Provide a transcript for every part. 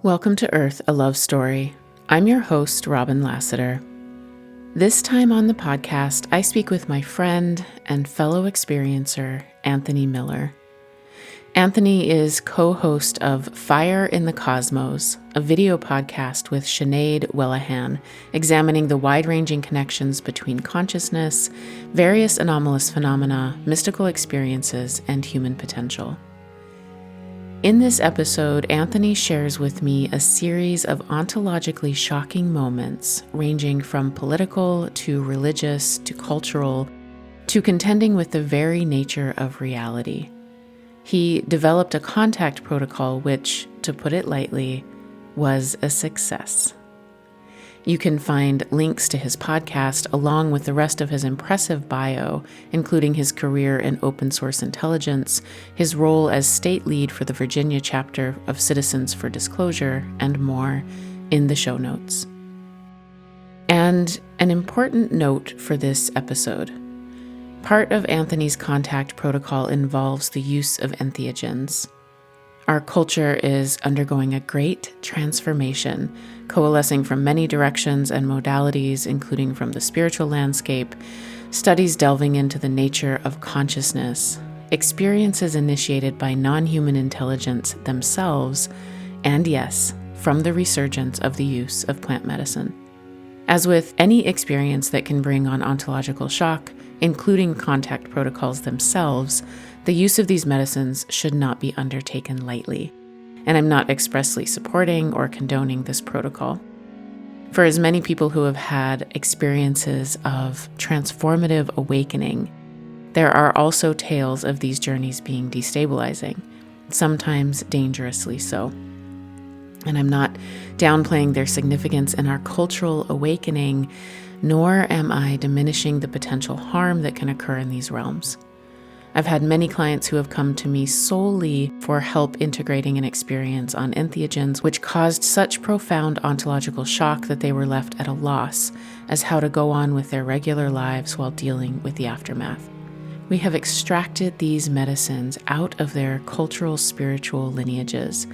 Welcome to Earth, a Love Story. I'm your host, Robin Lassiter. This time on the podcast, I speak with my friend and fellow experiencer, Anthony Miller. Anthony is co-host of Fire in the Cosmos, a video podcast with Sinead Wellahan, examining the wide-ranging connections between consciousness, various anomalous phenomena, mystical experiences, and human potential. In this episode, Anthony shares with me a series of ontologically shocking moments, ranging from political to religious to cultural, to contending with the very nature of reality. He developed a contact protocol which, to put it lightly, was a success. You can find links to his podcast along with the rest of his impressive bio, including his career in open source intelligence, his role as state lead for the Virginia chapter of Citizens for Disclosure, and more, in the show notes. And an important note for this episode. Part of Anthony's contact protocol involves the use of entheogens. Our culture is undergoing a great transformation, coalescing from many directions and modalities, including from the spiritual landscape, studies delving into the nature of consciousness, experiences initiated by non-human intelligence themselves, and yes, from the resurgence of the use of plant medicine. As with any experience that can bring on ontological shock, including contact protocols themselves, the use of these medicines should not be undertaken lightly, and I'm not expressly supporting or condoning this protocol. For as many people who have had experiences of transformative awakening, there are also tales of these journeys being destabilizing, sometimes dangerously so. And I'm not downplaying their significance in our cultural awakening, nor am I diminishing the potential harm that can occur in these realms. I've had many clients who have come to me solely for help integrating an experience on entheogens, which caused such profound ontological shock that they were left at a loss as how to go on with their regular lives while dealing with the aftermath. We have extracted these medicines out of their cultural spiritual lineages,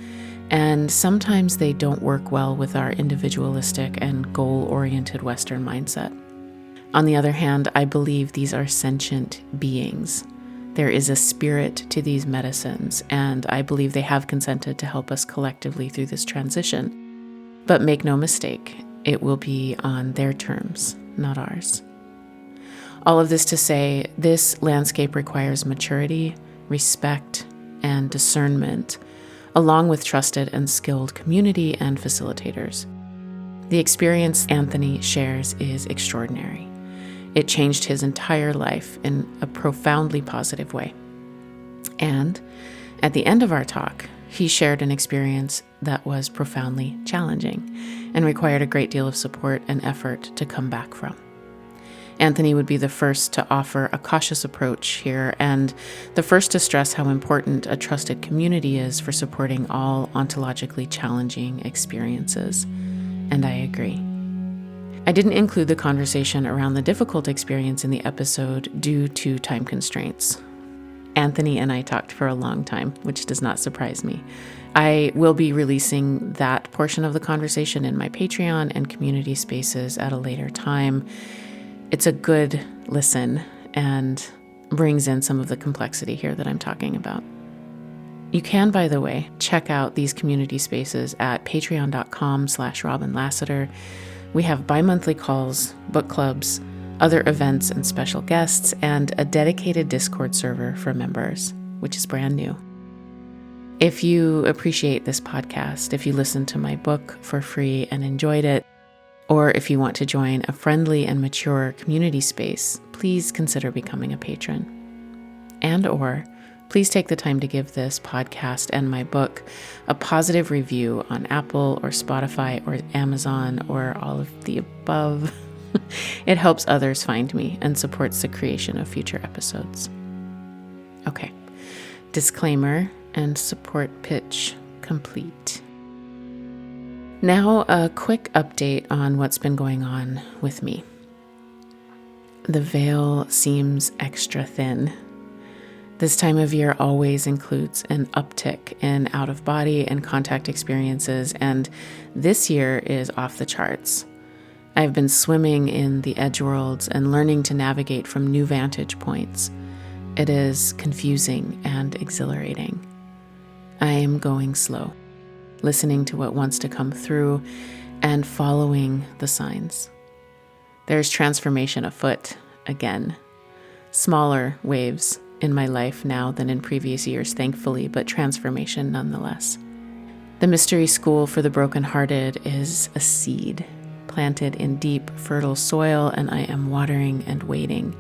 and sometimes they don't work well with our individualistic and goal-oriented Western mindset. On the other hand, I believe these are sentient beings. There is a spirit to these medicines, and I believe they have consented to help us collectively through this transition. But make no mistake, it will be on their terms, not ours. All of this to say, this landscape requires maturity, respect, and discernment, along with trusted and skilled community and facilitators. The experience Anthony shares is extraordinary. It changed his entire life in a profoundly positive way. And at the end of our talk, he shared an experience that was profoundly challenging and required a great deal of support and effort to come back from. Anthony would be the first to offer a cautious approach here and the first to stress how important a trusted community is for supporting all ontologically challenging experiences. And I agree. I didn't include the conversation around the difficult experience in the episode due to time constraints. Anthony and I talked for a long time, which does not surprise me. I will be releasing that portion of the conversation in my Patreon and community spaces at a later time. It's a good listen and brings in some of the complexity here that I'm talking about. You can, by the way, check out these community spaces at patreon.com/Robin Lassiter. We have bi-monthly calls, book clubs, other events and special guests, and a dedicated Discord server for members, which is brand new. If you appreciate this podcast, if you listened to my book for free and enjoyed it, or if you want to join a friendly and mature community space, please consider becoming a patron. And/or please take the time to give this podcast and my book a positive review on Apple or Spotify or Amazon or all of the above. It helps others find me and supports the creation of future episodes. Okay, disclaimer and support pitch complete. Now, a quick update on what's been going on with me. The veil seems extra thin. This time of year always includes an uptick in out of body and contact experiences, and this year is off the charts. I've been swimming in the edge worlds and learning to navigate from new vantage points. It is confusing and exhilarating. I am going slow, listening to what wants to come through and following the signs. There's transformation afoot again. Smaller waves in my life now than in previous years, thankfully, but transformation nonetheless. The Mystery School for the Brokenhearted is a seed planted in deep, fertile soil, and I am watering and waiting,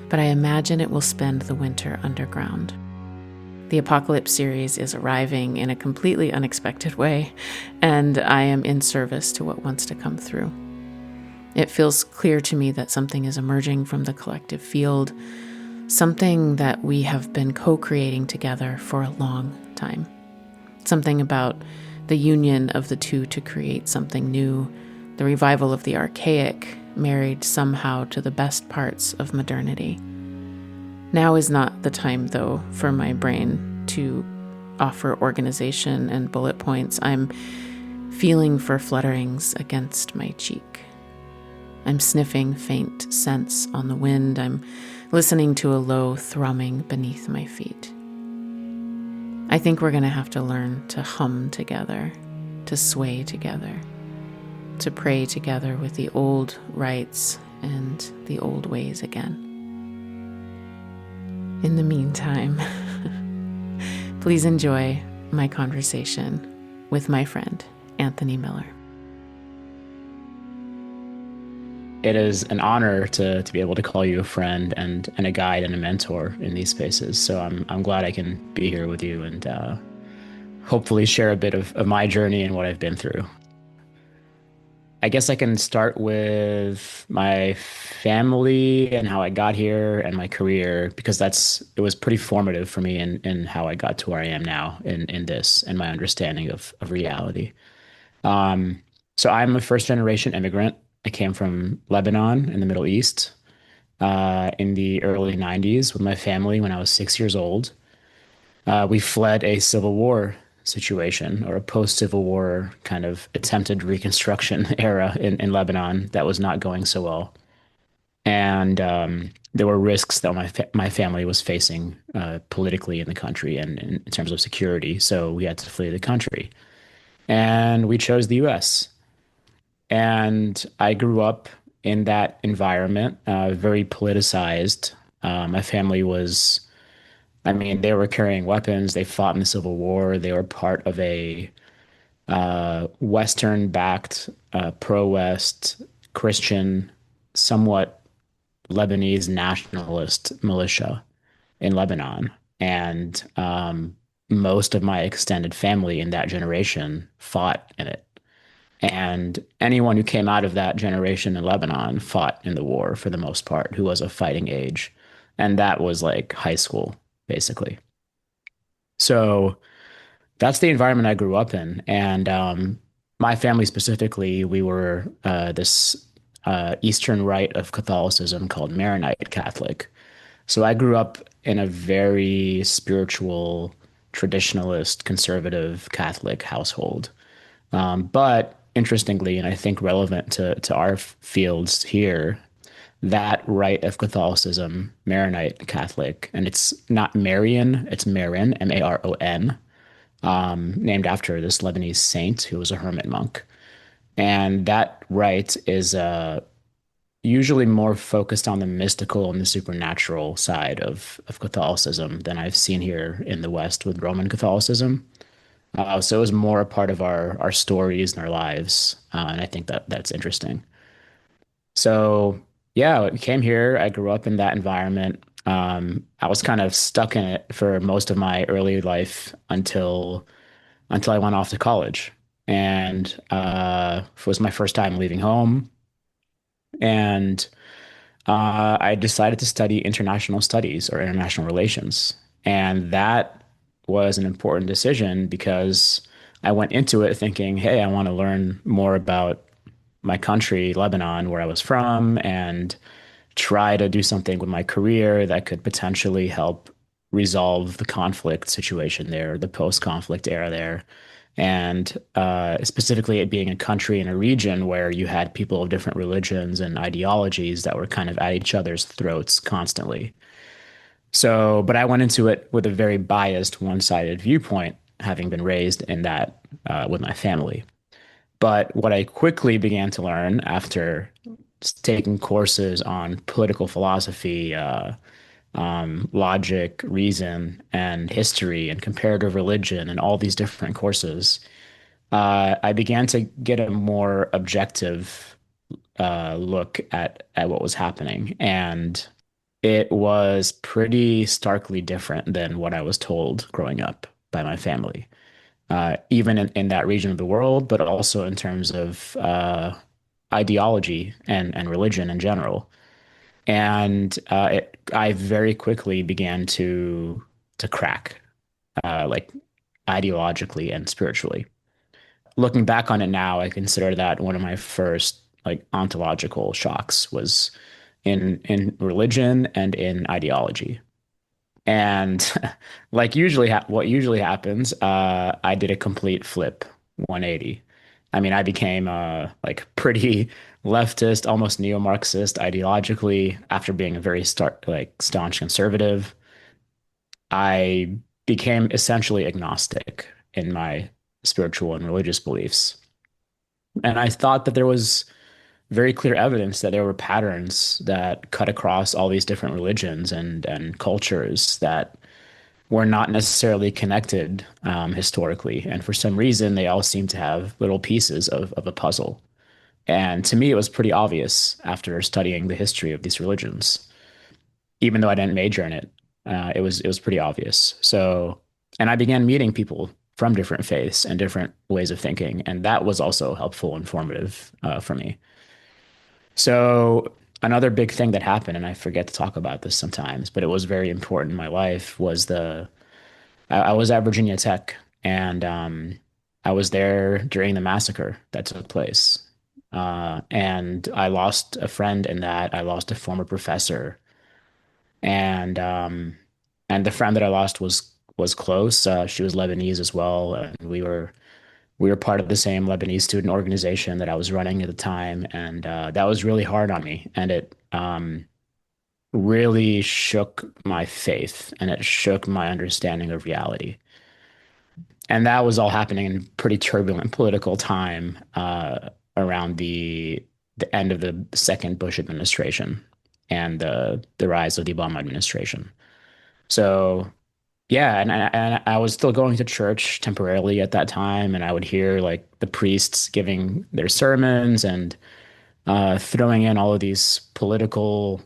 but I imagine it will spend the winter underground. The Apocalypse series is arriving in a completely unexpected way, and I am in service to what wants to come through. It feels clear to me that something is emerging from the collective field, something that we have been co-creating together for a long time. Something about the union of the two to create something new, the revival of the archaic, married somehow to the best parts of modernity. Now is not the time, though, for my brain to offer organization and bullet points. I'm feeling for flutterings against my cheek. I'm sniffing faint scents on the wind. I'm listening to a low thrumming beneath my feet. I think we're going to have to learn to hum together, to sway together, to pray together with the old rites and the old ways again. In the meantime, please enjoy my conversation with my friend, Anthony Miller. It is an honor to be able to call you a friend and a guide and a mentor in these spaces. So I'm glad I can be here with you and hopefully share a bit of my journey and what I've been through. I guess I can start with my family and how I got here and my career because it was pretty formative for me in how I got to where I am now in this and my understanding of reality. Um, so I'm a first generation immigrant. I came from Lebanon in the Middle East in the early 90s with my family when I was 6 years old. We fled a civil war situation or a post-civil war kind of attempted reconstruction era in Lebanon that was not going so well. And there were risks that my family was facing politically in the country and in terms of security. So we had to flee the country. And we chose the US. And I grew up in that environment, very politicized. My family was, I mean, they were carrying weapons. They fought in the Civil War. They were part of a Western-backed, pro-West, Christian, somewhat Lebanese nationalist militia in Lebanon. And most of my extended family in that generation fought in it. And anyone who came out of that generation in Lebanon fought in the war for the most part, who was of fighting age. And that was like high school, basically. So that's the environment I grew up in. And my family specifically, we were this Eastern rite of Catholicism called Maronite Catholic. So I grew up in a very spiritual, traditionalist, conservative Catholic household. But interestingly, and I think relevant to our fields here, that rite of Catholicism, Maronite Catholic, and it's not Marian, it's Maron, Maron, named after this Lebanese saint who was a hermit monk. And that rite is usually more focused on the mystical and the supernatural side of Catholicism than I've seen here in the West with Roman Catholicism. So it was more a part of our stories and our lives, and I think that's interesting. So yeah, I came here. I grew up in that environment. I was kind of stuck in it for most of my early life until I went off to college, and it was my first time leaving home, and I decided to study international studies or international relations, and that was an important decision because I went into it thinking, hey, I want to learn more about my country, Lebanon, where I was from, and try to do something with my career that could potentially help resolve the conflict situation there, the post-conflict era there. And specifically, it being a country and a region where you had people of different religions and ideologies that were kind of at each other's throats constantly. So, but I went into it with a very biased, one-sided viewpoint, having been raised in that with my family. But what I quickly began to learn after taking courses on political philosophy, logic, reason, and history, and comparative religion, and all these different courses, I began to get a more objective look at what was happening, and it was pretty starkly different than what I was told growing up by my family, even in that region of the world, but also in terms of ideology and religion in general. And I very quickly began to crack, like ideologically and spiritually. Looking back on it now, I consider that one of my first like ontological shocks was in religion and in ideology. And like what usually happens, I did a complete flip 180. I mean, I became like pretty leftist, almost neo-Marxist ideologically after being a very staunch conservative. I became essentially agnostic in my spiritual and religious beliefs. And I thought that there was very clear evidence that there were patterns that cut across all these different religions and cultures that were not necessarily connected historically. And for some reason, they all seem to have little pieces of a puzzle. And to me, it was pretty obvious after studying the history of these religions, even though I didn't major in it. It was pretty obvious. So, and I began meeting people from different faiths and different ways of thinking, and that was also helpful, informative for me. So another big thing that happened, and I forget to talk about this sometimes, but it was very important in my life, was I was at Virginia Tech, and I was there during the massacre that took place. And I lost a friend in that. I lost a former professor, and um, and the friend that I lost was close. She was Lebanese as well, and we were part of the same Lebanese student organization that I was running at the time, and that was really hard on me, and it really shook my faith, and it shook my understanding of reality. And that was all happening in pretty turbulent political time around the end of the second Bush administration and the rise of the Obama administration. So yeah, and I was still going to church temporarily at that time, and I would hear like the priests giving their sermons and throwing in all of these political,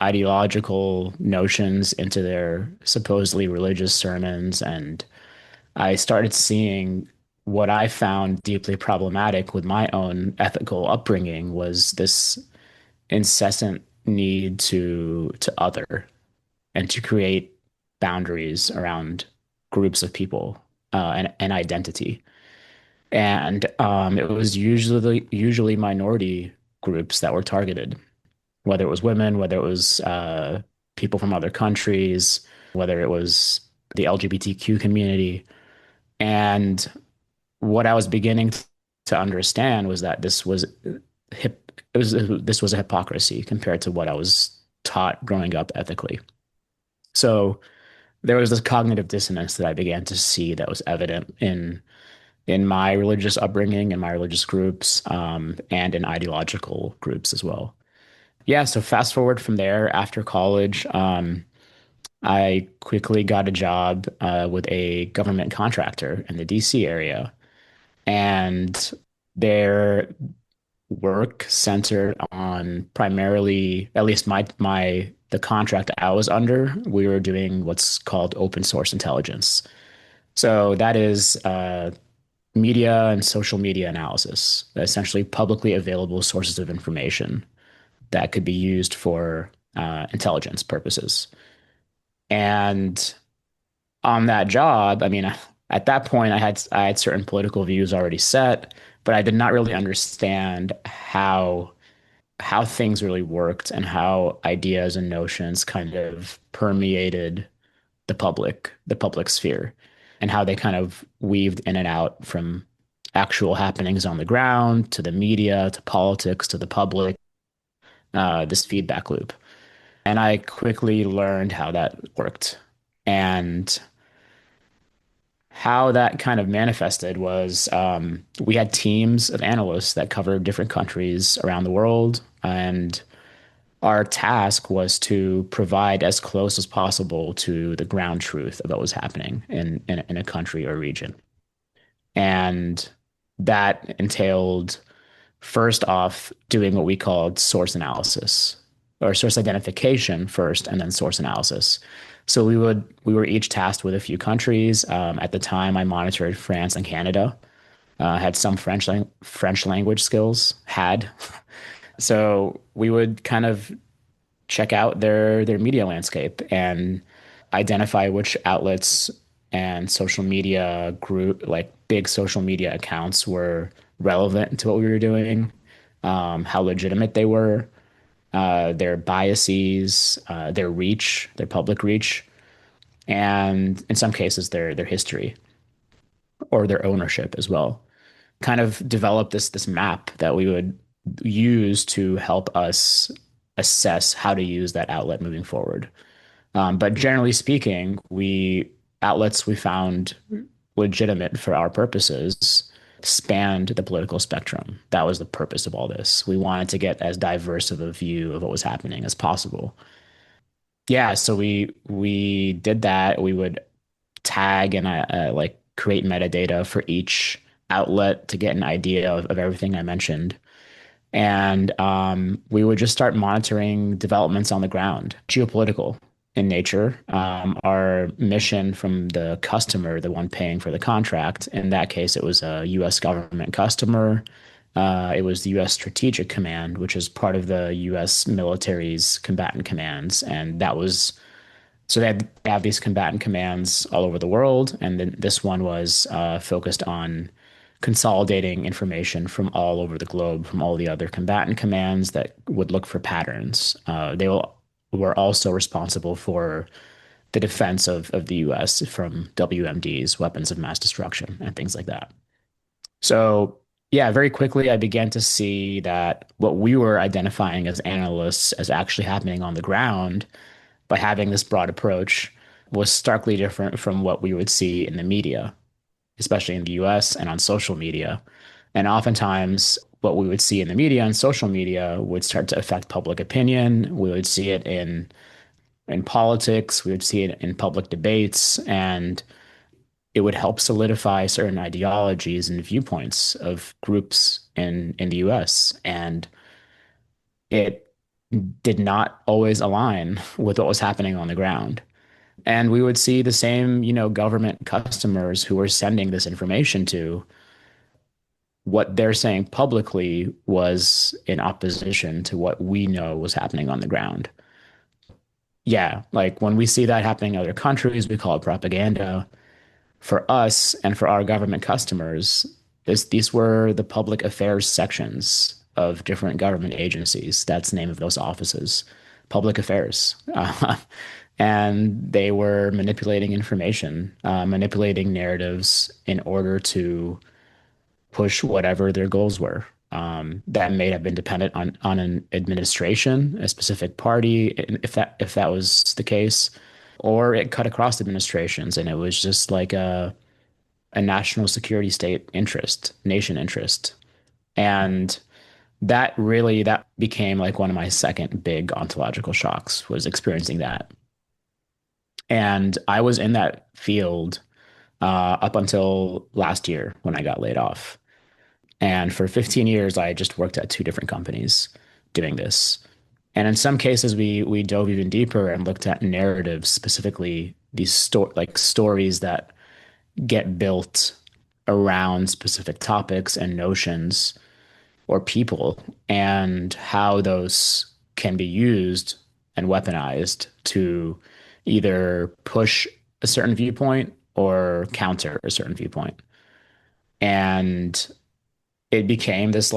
ideological notions into their supposedly religious sermons, and I started seeing what I found deeply problematic with my own ethical upbringing was this incessant need to other and to create boundaries around groups of people and identity. And it was usually minority groups that were targeted, whether it was women, whether it was people from other countries, whether it was the LGBTQ community. And what I was beginning to understand was that this was a hypocrisy compared to what I was taught growing up ethically. So there was this cognitive dissonance that I began to see that was evident in my religious upbringing, in my religious groups, and in ideological groups as well. Yeah, so fast forward from there after college, I quickly got a job with a government contractor in the DC area, and their work centered on primarily, at least the contract I was under, we were doing what's called open source intelligence. So that is media and social media analysis, essentially publicly available sources of information that could be used for intelligence purposes. And on that job, I mean, at that point, I had certain political views already set, but I did not really understand how things really worked and how ideas and notions kind of permeated the public sphere, and how they kind of weaved in and out from actual happenings on the ground to the media to politics to the public, this feedback loop. And I quickly learned how that worked. And how that kind of manifested was we had teams of analysts that covered different countries around the world. And our task was to provide as close as possible to the ground truth of what was happening in a country or region. And that entailed first off doing what we called source analysis or source identification first and then source analysis. So we were each tasked with a few countries. At the time, I monitored France and Canada. Had some French language skills. Had so we would kind of check out their media landscape and identify which outlets and social media group, like big social media accounts, were relevant to what we were doing, how legitimate they were, their biases, their reach, their public reach, and in some cases their history or their ownership as well. Kind of develop this map that we would use to help us assess how to use that outlet moving forward. But generally speaking, we outlets we found legitimate for our purposes spanned the political spectrum. That was the purpose of all this. We wanted to get as diverse of a view of what was happening as possible. Yeah, so we did that. We would tag and like create metadata for each outlet to get an idea of everything I mentioned. And we would just start monitoring developments on the ground, geopolitical in nature. Our mission from the customer, the one paying for the contract, in that case, it was a US government customer. It was the US Strategic Command, which is part of the US military's combatant commands. And that was so they have these combatant commands all over the world, and then this one was focused on consolidating information from all over the globe, from all the other combatant commands that would look for patterns. Were also responsible for the defense of the U.S. from WMDs, weapons of mass destruction, and things like that. So, yeah, very quickly I began to see that what we were identifying as analysts as actually happening on the ground by having this broad approach was starkly different from what we would see in the media, especially in the US and on social media. And oftentimes, what we would see in the media and social media would start to affect public opinion. We would see it in politics, we would see it in public debates, and it would help solidify certain ideologies and viewpoints of groups in the US. And it did not always align with what was happening on the ground. And we would see the same, government customers who were sending this information to what they're saying publicly was in opposition to what we know was happening on the ground. Yeah, like when we see that happening in other countries, we call it propaganda. For us and for our government customers, these were the public affairs sections of different government agencies. That's the name of those offices, public affairs. And they were manipulating information, manipulating narratives in order to push whatever their goals were. That may have been dependent on an administration, a specific party, if that was the case, or it cut across administrations, and it was just like a national security state interest, nation interest. And that became like one of my second big ontological shocks was experiencing that. And I was in that field up until last year when I got laid off. And for 15 years, I just worked at two different companies doing this. And in some cases, we dove even deeper and looked at narratives, specifically like stories that get built around specific topics and notions or people, and how those can be used and weaponized to either push a certain viewpoint or counter a certain viewpoint. And it became this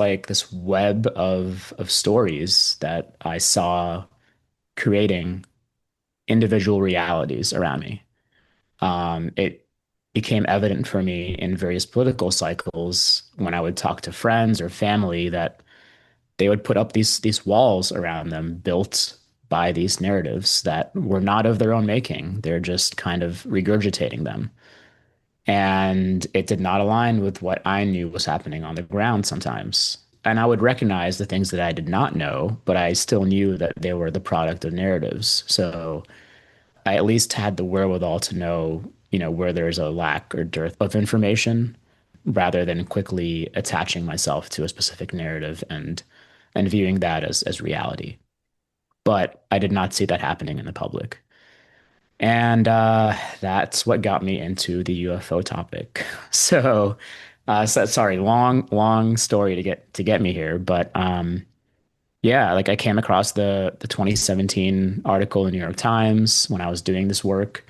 web of stories that I saw creating individual realities around me. It became evident for me in various political cycles when I would talk to friends or family that they would put up these walls around them built by these narratives that were not of their own making. They're just kind of regurgitating them. And it did not align with what I knew was happening on the ground sometimes. And I would recognize the things that I did not know, but I still knew that they were the product of narratives. So I at least had the wherewithal to know, where there's a lack or dearth of information rather than quickly attaching myself to a specific narrative and viewing that as reality. But I did not see that happening in the public. And that's what got me into the UFO topic. Sorry, long story to get me here, but yeah, like I came across the 2017 article in the New York Times when I was doing this work.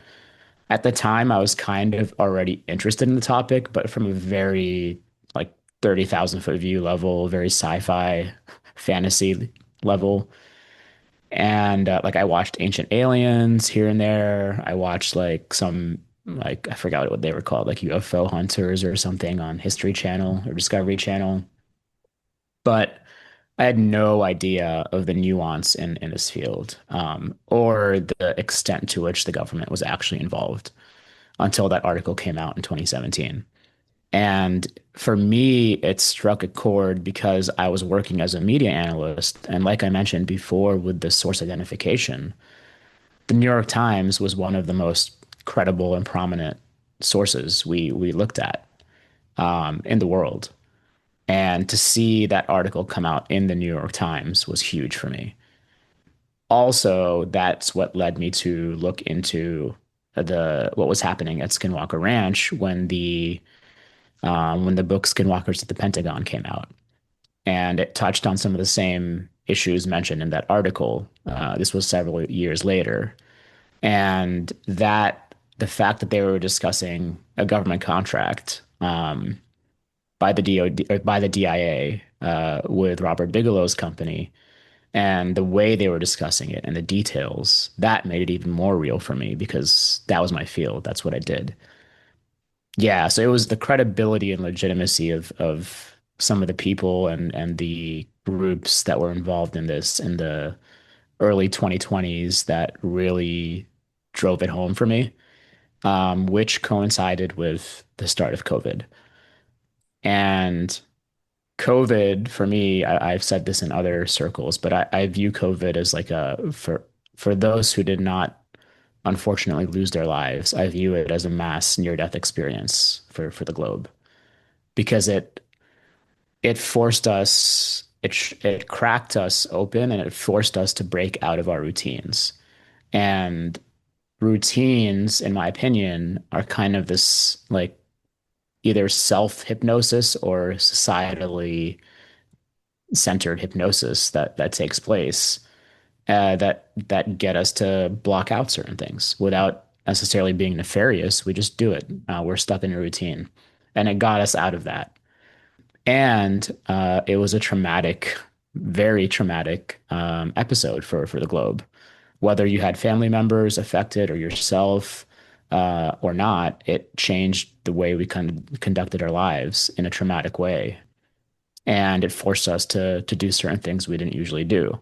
At the time, I was kind of already interested in the topic, but from a very like 30,000 foot view level, very sci-fi fantasy level. And like I watched Ancient Aliens here and there. I watched like some like I forgot what they were called, like UFO Hunters or something on History Channel or Discovery Channel. But I had no idea of the nuance in this field, or the extent to which the government was actually involved until that article came out in 2017. And for me, it struck a chord because I was working as a media analyst. And like I mentioned before, with the source identification, the New York Times was one of the most credible and prominent sources we looked at in the world. And to see that article come out in the New York Times was huge for me. Also, that's what led me to look into the what was happening at Skinwalker Ranch when the book Skinwalkers at the Pentagon came out. And it touched on some of the same issues mentioned in that article. This was several years later. And the fact that they were discussing a government contract by the DOD or by the DIA with Robert Bigelow's company and the way they were discussing it and the details, that made it even more real for me because that was my field. That's what I did. Yeah, so it was the credibility and legitimacy of some of the people and the groups that were involved in this in the early 2020s that really drove it home for me, which coincided with the start of COVID. And COVID for me, I've said this in other circles, but I view COVID as like for those who did not unfortunately lose their lives, I view it as a mass near-death experience for the globe because it forced us, it cracked us open and it forced us to break out of our routines. And routines, in my opinion, are kind of this like either self-hypnosis or societally centered hypnosis that takes place that get us to block out certain things without necessarily being nefarious. We just do it. We're stuck in a routine, and it got us out of that. And it was a traumatic, very traumatic episode for the globe. Whether you had family members affected or yourself or not, it changed the way we conducted our lives in a traumatic way, and it forced us to do certain things we didn't usually do.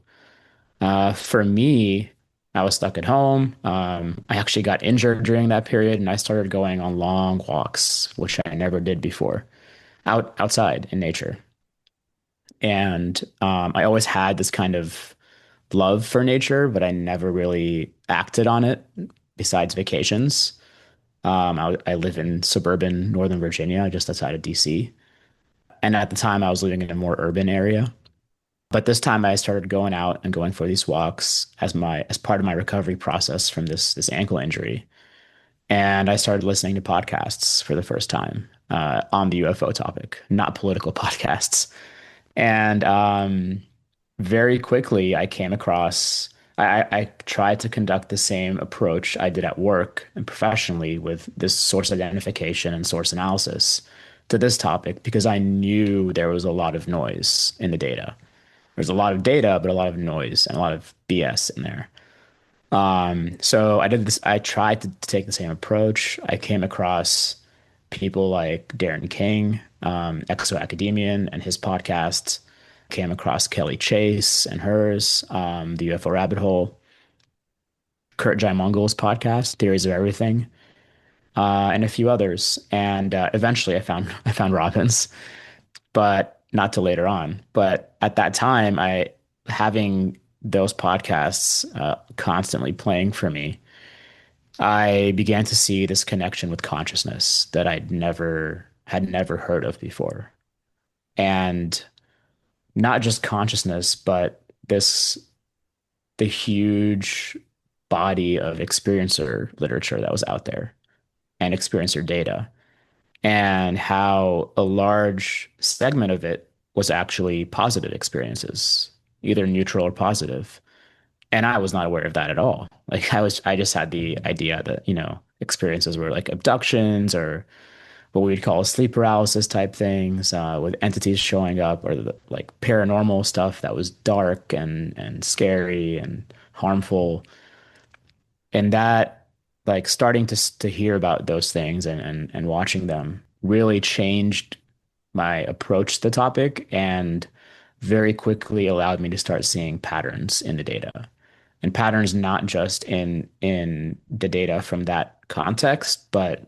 For me, I was stuck at home. I actually got injured during that period, and I started going on long walks, which I never did before, outside in nature. And I always had this kind of love for nature, but I never really acted on it besides vacations. I live in suburban Northern Virginia, just outside of DC. And at the time, I was living in a more urban area. But this time I started going out and going for these walks as part of my recovery process from this ankle injury. And I started listening to podcasts for the first time on the UFO topic, not political podcasts. And very quickly I came across I tried to conduct the same approach I did at work and professionally with this source identification and source analysis to this topic because I knew there was a lot of noise in the data. There's a lot of data, but a lot of noise and a lot of BS in there. So I did this, I tried to take the same approach. I came across people like Darren King, Exo Academian and his podcasts, came across Kelly Chase and hers, the UFO Rabbit Hole, Kurt Jaimungal's podcast, Theories of Everything, and a few others. And eventually I found Robbins, but not till later on. But at that time, I having those podcasts constantly playing for me, I began to see this connection with consciousness that had never heard of before. And not just consciousness, but the huge body of experiencer literature that was out there and experiencer data, and how a large segment of it was actually positive experiences, either neutral or positive. And I was not aware of that at all. I just had the idea that, experiences were like abductions or what we'd call sleep paralysis type things, with entities showing up, or like paranormal stuff that was dark and scary and harmful. And that, like, starting to hear about those things and watching them really changed my approach to the topic, and very quickly allowed me to start seeing patterns in the data, and patterns not just in the data from that context, but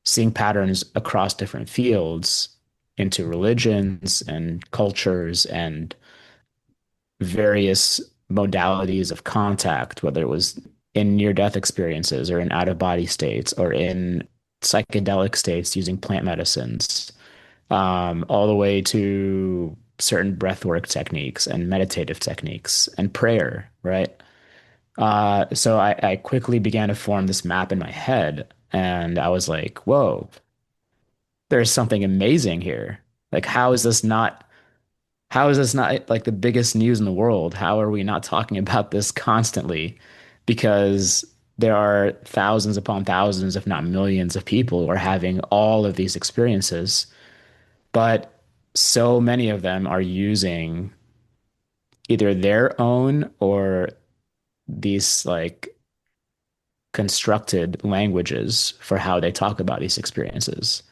seeing patterns across different fields into religions and cultures and various modalities of contact, whether it was in near death experiences or in out of body states or in psychedelic states using plant medicines, all the way to certain breathwork techniques and meditative techniques and prayer, right? So I quickly began to form this map in my head, and I was like, whoa, there's something amazing here. Like, how is this not like the biggest news in the world? How are we not talking about this constantly? Because there are thousands upon thousands, if not millions of people who are having all of these experiences, but so many of them are using either their own or these like constructed languages for how they talk about these experiences.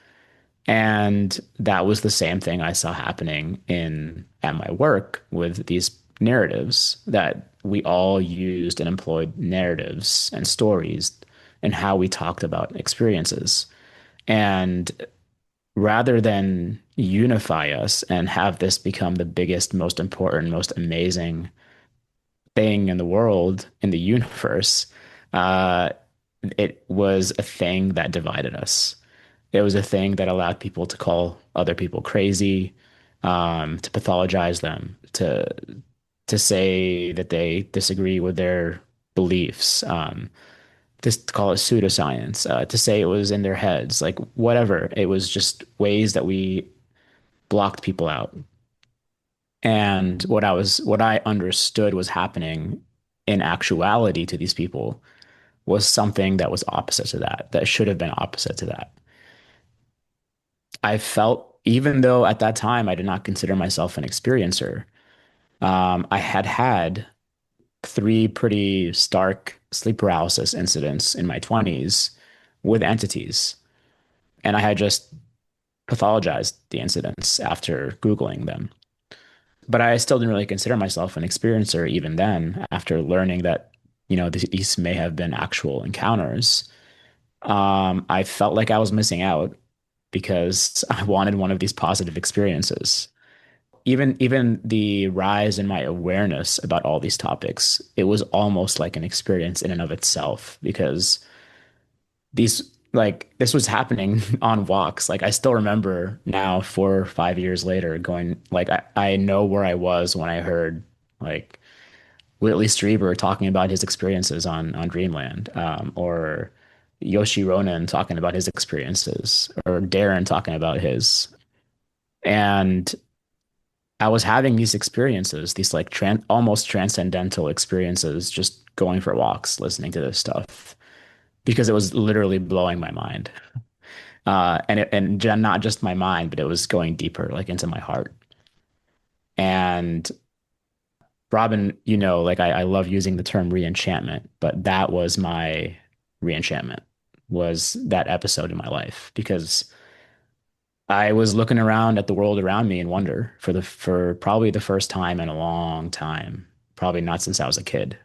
And that was the same thing I saw happening in at my work with these narratives, that we all used and employed narratives and stories and how we talked about experiences. And rather than unify us and have this become the biggest, most important, most amazing thing in the world, in the universe, uh, it was a thing that divided us. It was a thing that allowed people to call other people crazy, to pathologize them, to say that they disagree with their beliefs, to call it pseudoscience, to say it was in their heads, like whatever. It was just ways that we blocked people out. And what I understood was happening in actuality to these people was something that was opposite to that, that should have been opposite to that. I felt, even though at that time I did not consider myself an experiencer, I had had three pretty stark sleep paralysis incidents in my 20s with entities. And I had just pathologized the incidents after Googling them. But I still didn't really consider myself an experiencer even then, after learning that, these may have been actual encounters. I felt like I was missing out because I wanted one of these positive experiences. Even the rise in my awareness about all these topics, it was almost like an experience in and of itself, because this was happening on walks. Like, I still remember now, 4 or 5 years later, going like, I know where I was when I heard like Whitley Strieber talking about his experiences on Dreamland, or Yoshi Ronan talking about his experiences, or Darren talking about his. And I was having these experiences, these like almost transcendental experiences, just going for walks, listening to this stuff, because it was literally blowing my mind. And not just my mind, but it was going deeper, like into my heart. And Robin, like I love using the term re-enchantment, but that was my re-enchantment, was that episode in my life because I was looking around at the world around me in wonder for probably the first time in a long time, probably not since I was a kid.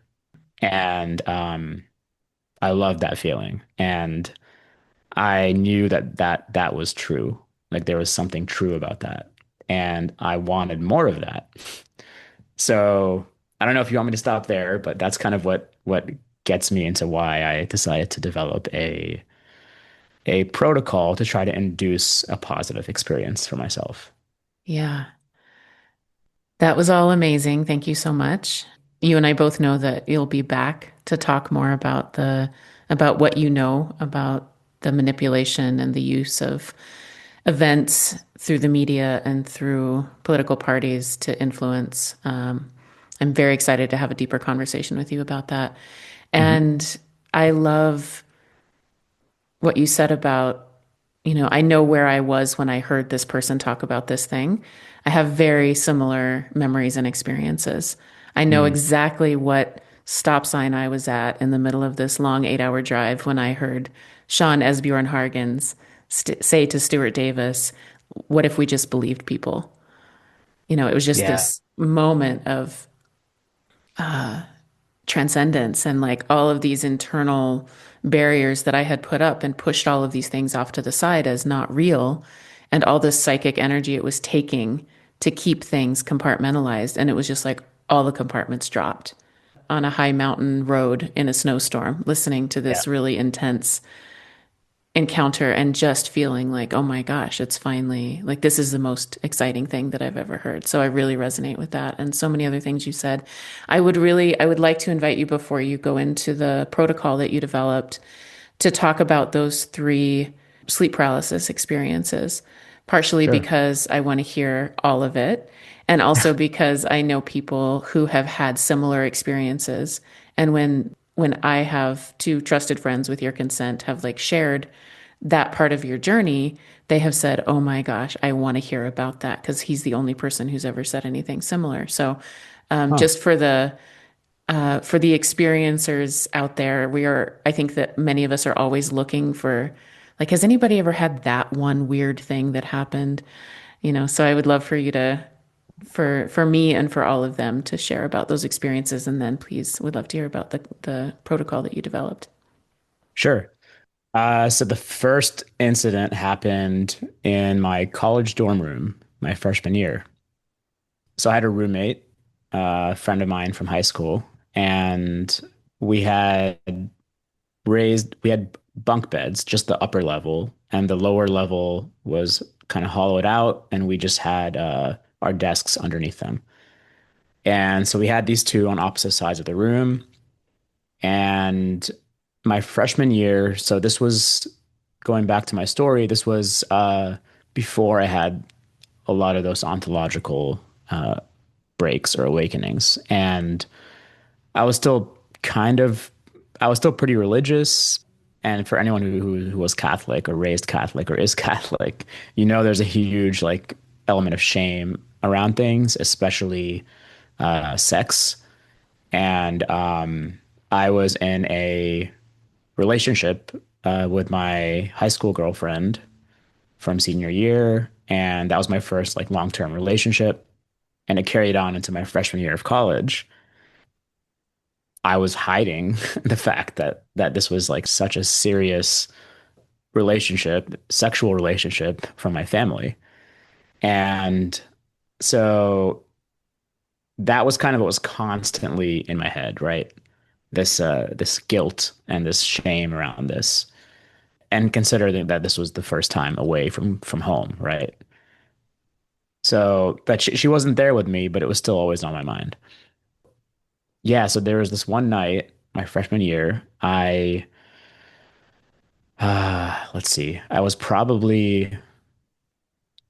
And I loved that feeling. And I knew that was true. Like there was something true about that. And I wanted more of that. So I don't know if you want me to stop there, but that's kind of what gets me into why I decided to develop a protocol to try to induce a positive experience for myself. Yeah. That was all amazing. Thank you so much. You and I both know that you'll be back to talk more about the about what you know about the manipulation and the use of events through the media and through political parties to influence. I'm very excited to have a deeper conversation with you about that. Mhm. And I love what you said about, I know where I was when I heard this person talk about this thing. I have very similar memories and experiences. I know Mm. exactly what stop sign I was at in the middle of this long 8-hour drive when I heard Sean Esbjorn Hargens say to Stuart Davis, "What if we just believed people?" It was just Yeah. this moment of transcendence and like all of these internal barriers that I had put up and pushed all of these things off to the side as not real, and all this psychic energy it was taking to keep things compartmentalized. And it was just like all the compartments dropped on a high mountain road in a snowstorm, listening to Yeah. this really intense encounter and just feeling like, oh my gosh, it's finally like this is the most exciting thing that I've ever heard. So I really resonate with that and so many other things you said. I would like to invite you before you go into the protocol that you developed to talk about those three sleep paralysis experiences, partially Sure. because I want to hear all of it, and also because I know people who have had similar experiences. And when I have two trusted friends with your consent have like shared that part of your journey, they have said, "Oh my gosh, I want to hear about that," because he's the only person who's ever said anything similar. So, Huh. just for the experiencers out there, I think that many of us are always looking for, like, has anybody ever had that one weird thing that happened? So I would love for you for me and for all of them to share about those experiences. And then please, would love to hear about the protocol that you developed. Sure. So the first incident happened in my college dorm room, my freshman year. So I had a roommate, a friend of mine from high school, and we had we had bunk beds, just the upper level, and the lower level was kind of hollowed out, and we just had our desks underneath them. And so we had these two on opposite sides of the room. And my freshman year, so this was going back to my story, this was before I had a lot of those ontological breaks or awakenings. And I was still kind of, I was still pretty religious. And for anyone who was Catholic or raised Catholic or is Catholic, there's a huge like element of shame around things, especially sex. And I was in a relationship with my high school girlfriend from senior year, and that was my first like long-term relationship, and it carried on into my freshman year of college. I was hiding the fact that this was like such a serious relationship, sexual relationship from my family. And so that was kind of what was constantly in my head, right? This guilt and this shame around this. And considering that this was the first time away from home, right? So that she wasn't there with me, but it was still always on my mind. Yeah, so there was this one night, my freshman year, let's see,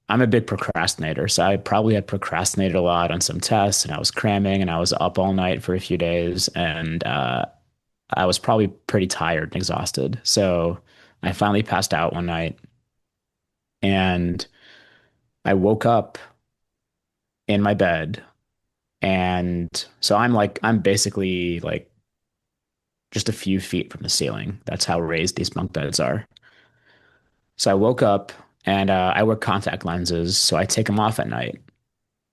I'm a big procrastinator, so I probably had procrastinated a lot on some tests, and I was cramming, and I was up all night for a few days, and I was probably pretty tired and exhausted. So I finally passed out one night, and I woke up in my bed And so I'm basically like just a few feet from the ceiling. That's how raised these bunk beds are. So I woke up and I wear contact lenses, so I take them off at night.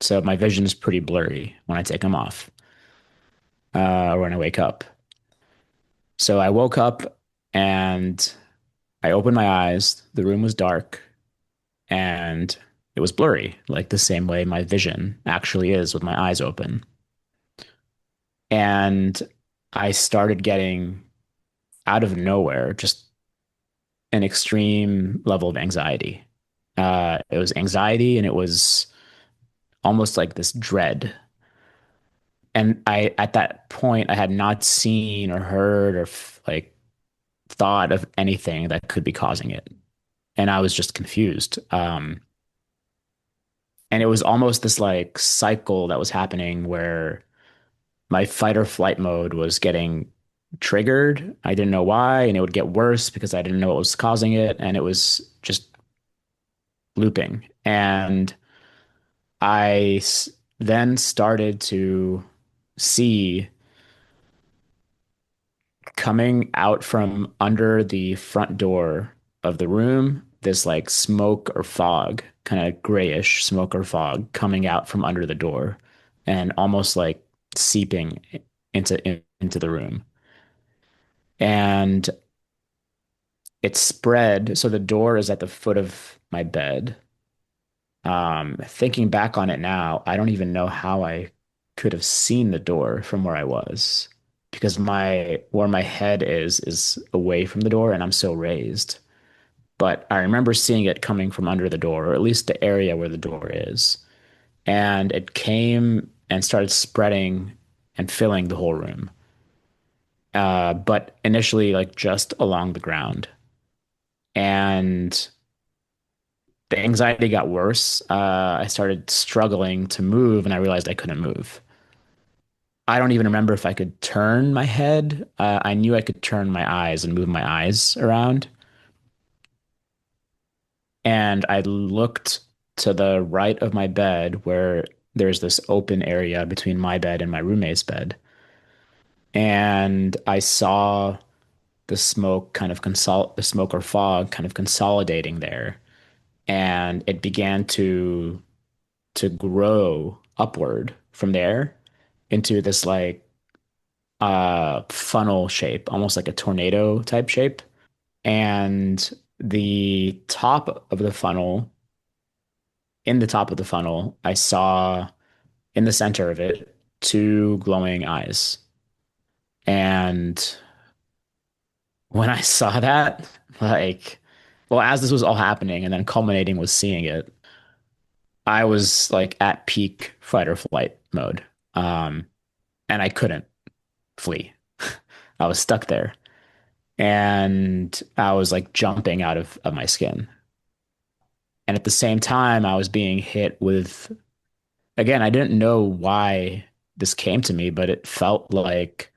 So my vision is pretty blurry when I take them off or when I wake up. So I woke up and I opened my eyes. The room was dark and it was blurry, like the same way my vision actually is with my eyes open. And I started getting out of nowhere just an extreme level of anxiety. It was anxiety and it was almost like this dread. And at that point, I had not seen or heard or like thought of anything that could be causing it. And I was just confused. And it was almost this like cycle that was happening where my fight or flight mode was getting triggered. I didn't know why, and it would get worse because I didn't know what was causing it, and it was just looping. And then started to see coming out from under the front door of the room this like smoke or fog, kind of grayish smoke or fog coming out from under the door and almost like seeping into the room. And it spread. So the door is at the foot of my bed. Thinking back on it now, I don't even know how I could have seen the door from where I was because my where my head is away from the door and I'm so raised. But I remember seeing it coming from under the door, or at least the area where the door is. And it came and started spreading and filling the whole room. But initially, like just along the ground. And the anxiety got worse. I started struggling to move and I realized I couldn't move. I don't even remember if I could turn my head. I knew I could turn my eyes and move my eyes around. And I looked to the right of my bed where there's this open area between my bed and my roommate's bed. And I saw the smoke or fog kind of consolidating there. And it began to grow upward from there into this like funnel shape, almost like a tornado type shape. And the top of the funnel, in the top of the funnel, I saw in the center of it two glowing eyes. And when I saw that, like, well, as this was all happening and then culminating with seeing it, I was like at peak fight or flight mode. Um, and I couldn't flee. I was stuck there. And I was like jumping out of my skin. And at the same time, I was being hit with, again, I didn't know why this came to me, but it felt like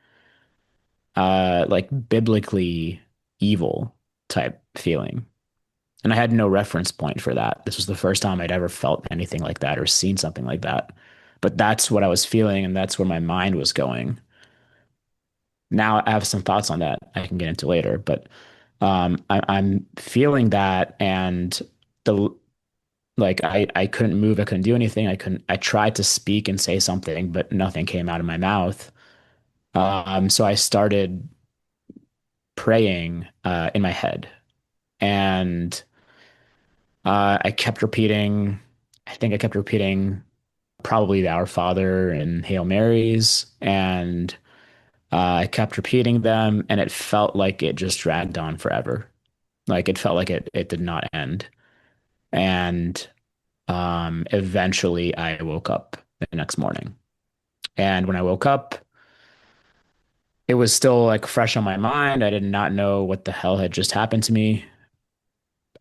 biblically evil type feeling. And I had no reference point for that. This was the first time I'd ever felt anything like that or seen something like that. But that's what I was feeling, and that's where my mind was going. Now I have some thoughts on that I can get into later, but I'm feeling that, and the like I couldn't move, I couldn't do anything, I tried to speak and say something, but nothing came out of my mouth. So I started praying in my head, and I kept repeating. I think I kept repeating probably the Our Father and Hail Marys, and I kept repeating them, and it felt like it just dragged on forever. Like it felt like it did not end. And eventually, I woke up the next morning, and when I woke up, it was still like fresh on my mind. I did not know what the hell had just happened to me.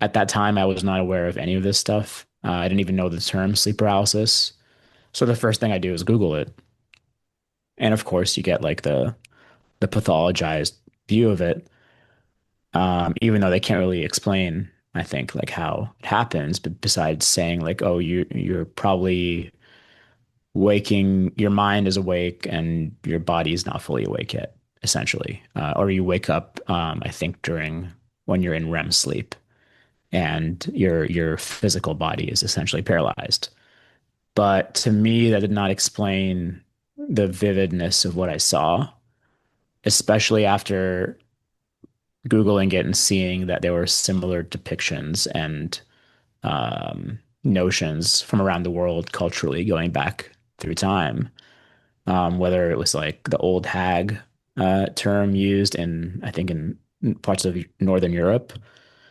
At that time, I was not aware of any of this stuff. I didn't even know the term sleep paralysis. So the first thing I do is Google it. And of course, you get like the pathologized view of it, even though they can't really explain, I think, like how it happens. But besides saying like, oh, you're probably waking, your mind is awake and your body is not fully awake yet, essentially. Or you wake up, I think, during when you're in REM sleep and your physical body is essentially paralyzed. But to me, that did not explain the vividness of what I saw, especially after Googling it and seeing that there were similar depictions and notions from around the world culturally going back through time. Whether it was like the old hag term used in, I think, in parts of Northern Europe,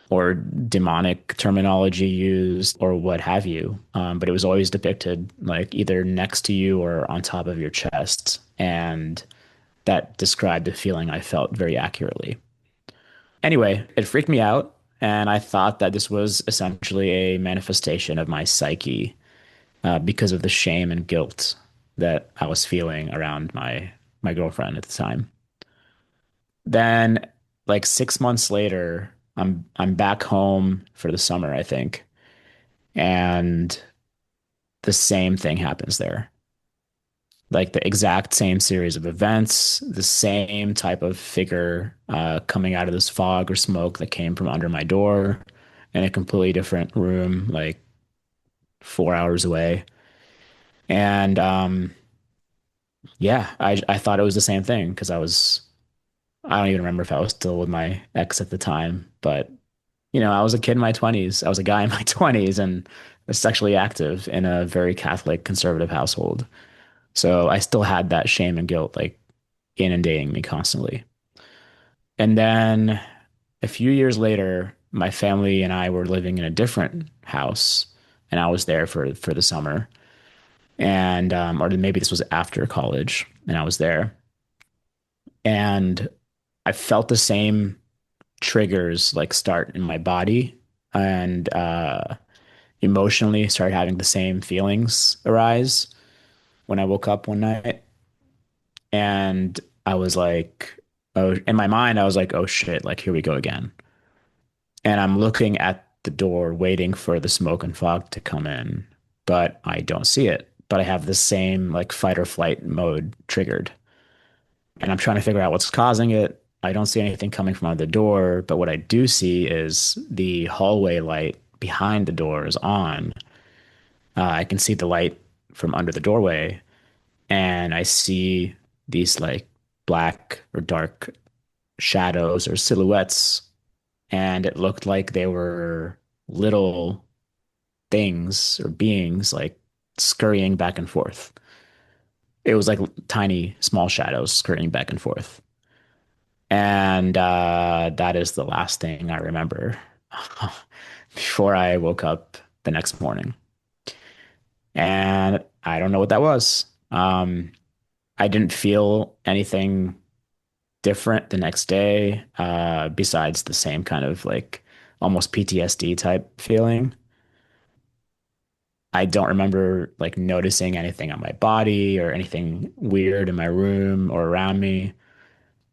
or demonic terminology used, or what have you. But it was always depicted like either next to you or on top of your chest. And that described the feeling I felt very accurately. Anyway, it freaked me out. And I thought that this was essentially a manifestation of my psyche because of the shame and guilt that I was feeling around my girlfriend at the time. Then, like 6 months later, I'm back home for the summer, I think, and the same thing happens there. Like the exact same series of events, the same type of figure coming out of this fog or smoke that came from under my door in a completely different room, like 4 hours away. And yeah, I thought it was the same thing because I don't even remember if I was still with my ex at the time, but I was a kid in my 20s. I was a guy in my 20s and was sexually active in a very Catholic conservative household. So I still had that shame and guilt like inundating me constantly. And then a few years later, my family and I were living in a different house, and I was there for the summer. And or maybe this was after college, and I was there. And I felt the same triggers like start in my body, and emotionally started having the same feelings arise when I woke up one night. And I was like, oh, in my mind, I was like, oh shit, like here we go again. And I'm looking at the door, waiting for the smoke and fog to come in, but I don't see it. But I have the same like fight or flight mode triggered. And I'm trying to figure out what's causing it. I don't see anything coming from under the door, but what I do see is the hallway light behind the door is on. I can see the light from under the doorway, and I see these like black or dark shadows or silhouettes, and it looked like they were little things or beings like scurrying back and forth. It was like tiny, small shadows scurrying back and forth. And that is the last thing I remember before I woke up the next morning. And I don't know what that was. I didn't feel anything different the next day, besides the same kind of like almost PTSD type feeling. I don't remember like noticing anything on my body or anything weird in my room or around me.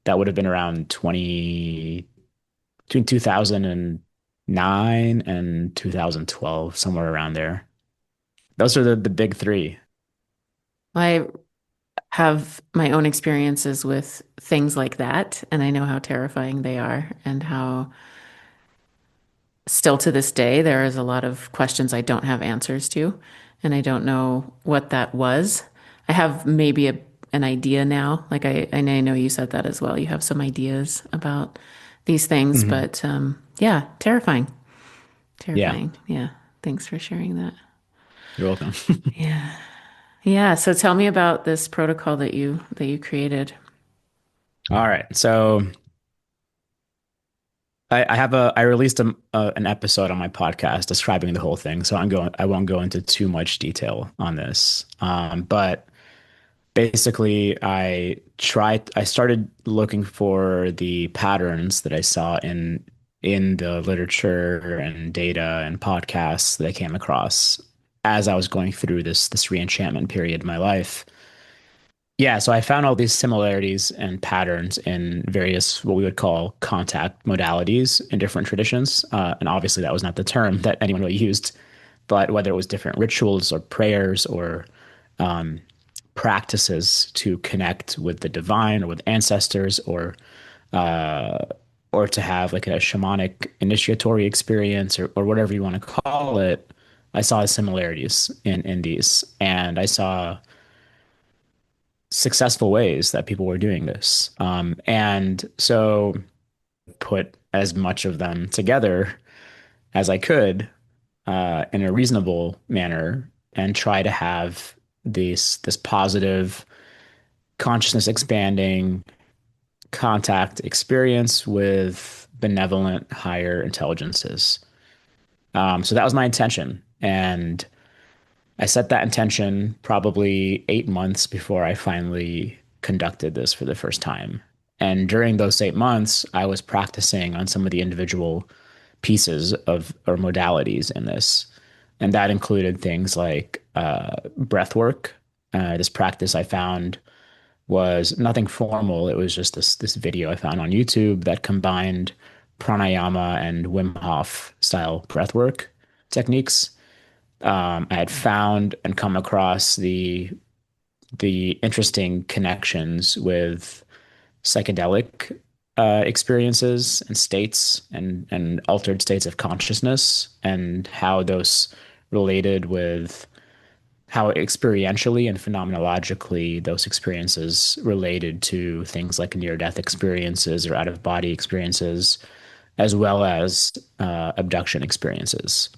That would have been around between 2009 and 2012, somewhere around there. Those are the big three. I have my own experiences with things like that, and I know how terrifying they are, and how still to this day there is a lot of questions I don't have answers to, and I don't know what that was. I have maybe an idea now. Like I know you said that as well. You have some ideas about these things, Mhm. but yeah, terrifying. Yeah, Terrifying. Yeah. Thanks for sharing that. you're welcome. Yeah. Yeah. So tell me about this protocol that you created. All right. So I released an episode on my podcast describing the whole thing. So I won't go into too much detail on this. But basically I started looking for the patterns that I saw in the literature and data and podcasts that I came across as I was going through this re-enchantment period in my life. Yeah, so I found all these similarities and patterns in various what we would call contact modalities in different traditions. And obviously, that was not the term that anyone really used, but whether it was different rituals or prayers or practices to connect with the divine or with ancestors, uh, or to have like a shamanic initiatory experience, or whatever you want to call it. I saw similarities in these, and I saw successful ways that people were doing this. And so put as much of them together as I could in a reasonable manner and try to have this positive consciousness expanding contact experience with benevolent higher intelligences. So that was my intention. And I set that intention probably 8 months before I finally conducted this for the first time. And during those 8 months, I was practicing on some of the individual pieces of or modalities in this. And that included things like breath work. This practice I found was nothing formal. It was just this video I found on YouTube that combined pranayama and Wim Hof style breathwork techniques. I had found and come across the interesting connections with psychedelic experiences and states and altered states of consciousness, and how those related with how experientially and phenomenologically those experiences related to things like near-death experiences or out-of-body experiences, as well as abduction experiences.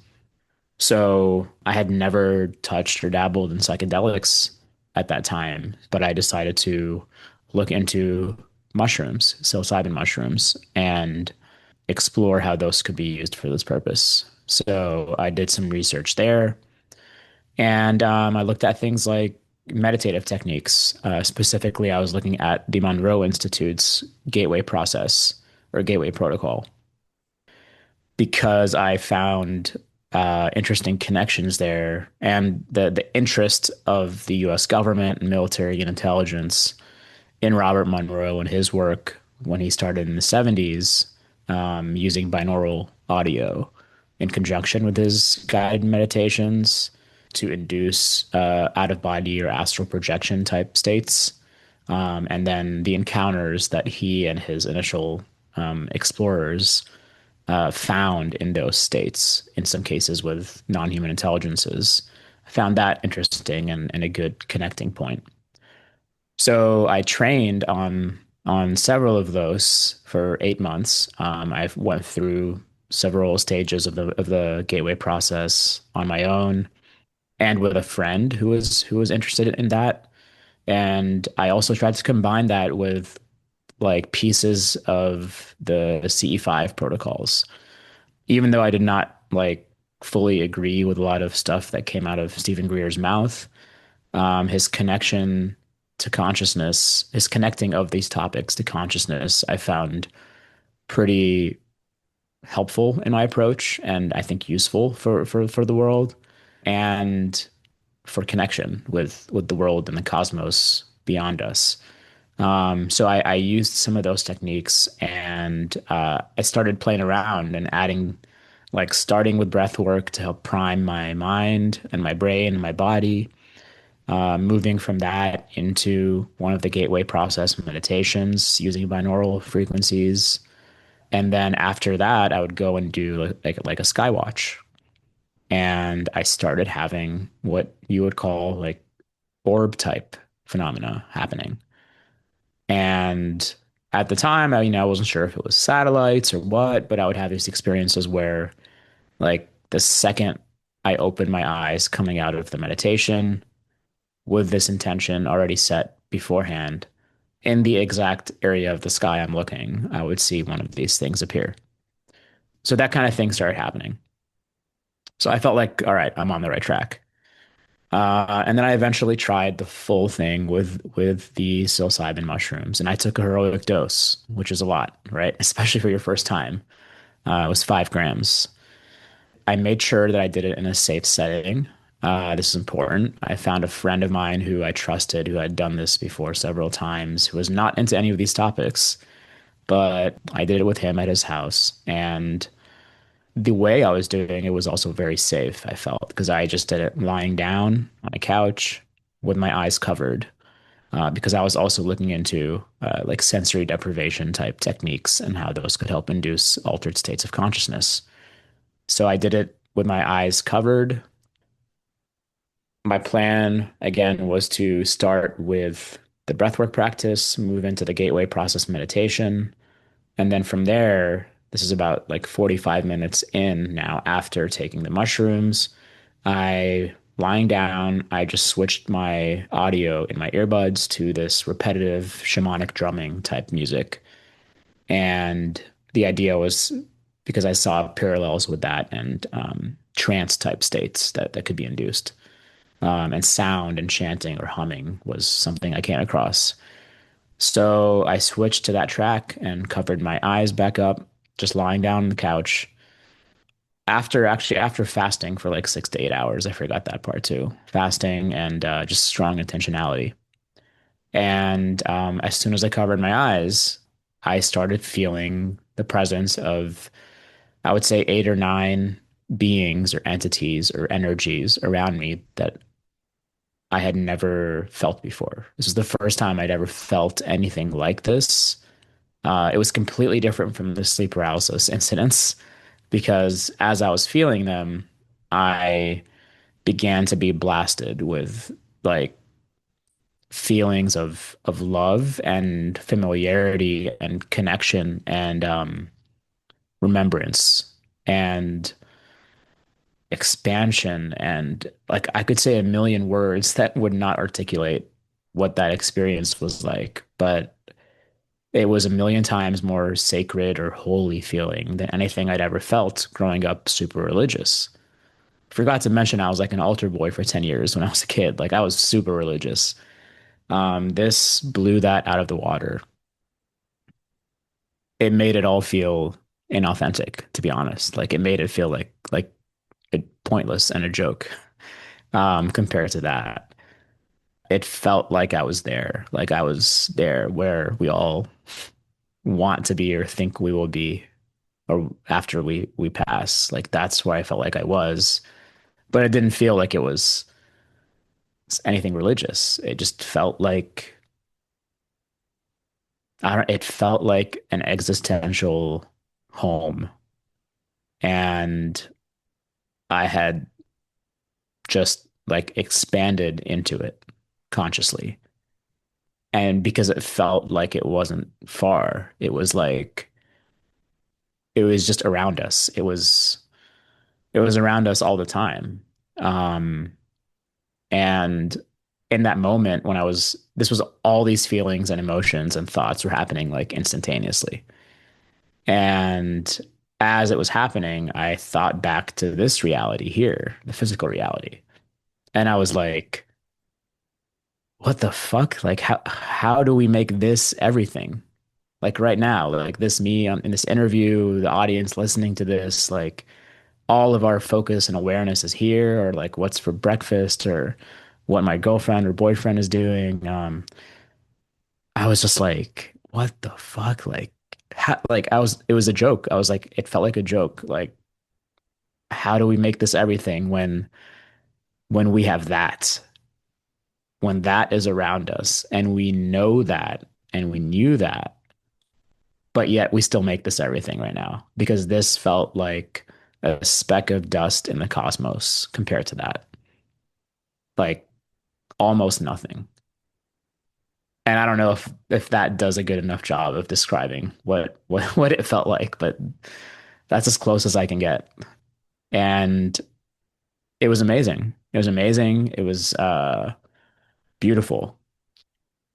So I had never touched or dabbled in psychedelics at that time, but I decided to look into mushrooms, psilocybin mushrooms, and explore how those could be used for this purpose. So I did some research there, and I looked at things like meditative techniques. Specifically, I was looking at the Monroe Institute's gateway process or gateway protocol because I found interesting connections there, and the interest of the U.S. government and military and intelligence in Robert Monroe and his work when he started in the 70s, using binaural audio in conjunction with his guided meditations to induce out of body or astral projection type states. And then the encounters that he and his initial explorers found in those states, in some cases with non-human intelligences. I found that interesting and a good connecting point. So I trained on several of those for 8 months. I went through several stages of the gateway process on my own and with a friend who was interested in that. And I also tried to combine that with like pieces of the CE5 protocols, even though I did not like fully agree with a lot of stuff that came out of Stephen Greer's mouth. His connection to consciousness, his connecting of these topics to consciousness, I found pretty helpful in my approach, and I think useful for the world and for connection with the world and the cosmos beyond us. So I used some of those techniques, and I started playing around and adding, like starting with breath work to help prime my mind and my brain and my body, moving from that into one of the gateway process meditations using binaural frequencies. And then after that, I would go and do like a skywatch. And I started having what you would call like orb type phenomena happening. And at the time, I wasn't sure if it was satellites or what, but I would have these experiences where, like, the second I opened my eyes coming out of the meditation with this intention already set beforehand, in the exact area of the sky I'm looking, I would see one of these things appear. So that kind of thing started happening. So I felt like, all right, I'm on the right track. And then I eventually tried the full thing with the psilocybin mushrooms, and I took a heroic dose, which is a lot, right? Especially for your first time. It was 5 grams. I made sure that I did it in a safe setting. This is important. I found a friend of mine who I trusted, who had done this before several times, who was not into any of these topics, but I did it with him at his house. And the way I was doing it was also very safe, I felt, because I just did it lying down on a couch with my eyes covered because I was also looking into like sensory deprivation type techniques and how those could help induce altered states of consciousness. So I did it with my eyes covered. My plan, again, was to start with the breathwork practice, move into the gateway process meditation. And then from there, this is about like 45 minutes in now after taking the mushrooms. Lying down, I just switched my audio in my earbuds to this repetitive shamanic drumming type music. And the idea was because I saw parallels with that and trance type states that could be induced. And sound and chanting or humming was something I came across. So I switched to that track and covered my eyes back up, just lying down on the couch. After fasting for like 6 to 8 hours, I forgot that part too. Fasting and just strong intentionality. And as soon as I covered my eyes, I started feeling the presence of, I would say, 8 or 9 beings or entities or energies around me that I had never felt before. This was the first time I'd ever felt anything like this. It was completely different from the sleep paralysis incidents because as I was feeling them, I began to be blasted with like feelings of love and familiarity and connection and remembrance and expansion and like I could say a million words that would not articulate what that experience was like, but it was a million times more sacred or holy feeling than anything I'd ever felt growing up super religious. Forgot to mention I was like an altar boy for 10 years when I was a kid. Like I was super religious. This blew that out of the water. It made it all feel inauthentic, to be honest. Like it made it feel like pointless and a joke compared to that. It felt like I was there where we all want to be or think we will be, or after we pass. Like that's where I felt like I was, but it didn't feel like it was anything religious. It just felt like I don't. It felt like an existential home, and I had just like expanded into it consciously. And because it felt like it wasn't far, it was just around us. It was around us all the time. Um, and in that moment when this was all these feelings and emotions and thoughts were happening like instantaneously. And as it was happening, I thought back to this reality here, the physical reality. And I was like, what the fuck? Like how do we make this everything? Like right now, like this me in this interview, the audience listening to this, like all of our focus and awareness is here, or like what's for breakfast, or what my girlfriend or boyfriend is doing. I was just like, what the fuck? Like, it was a joke. I was like, it felt like a joke. Like, how do we make this everything when we have that, when that is around us, and we know that, and we knew that, but yet we still make this everything right now because this felt like a speck of dust in the cosmos compared to that, like almost nothing. And I don't know if that does a good enough job of describing what it felt like, but that's as close as I can get. And it was amazing. It was amazing. It was beautiful.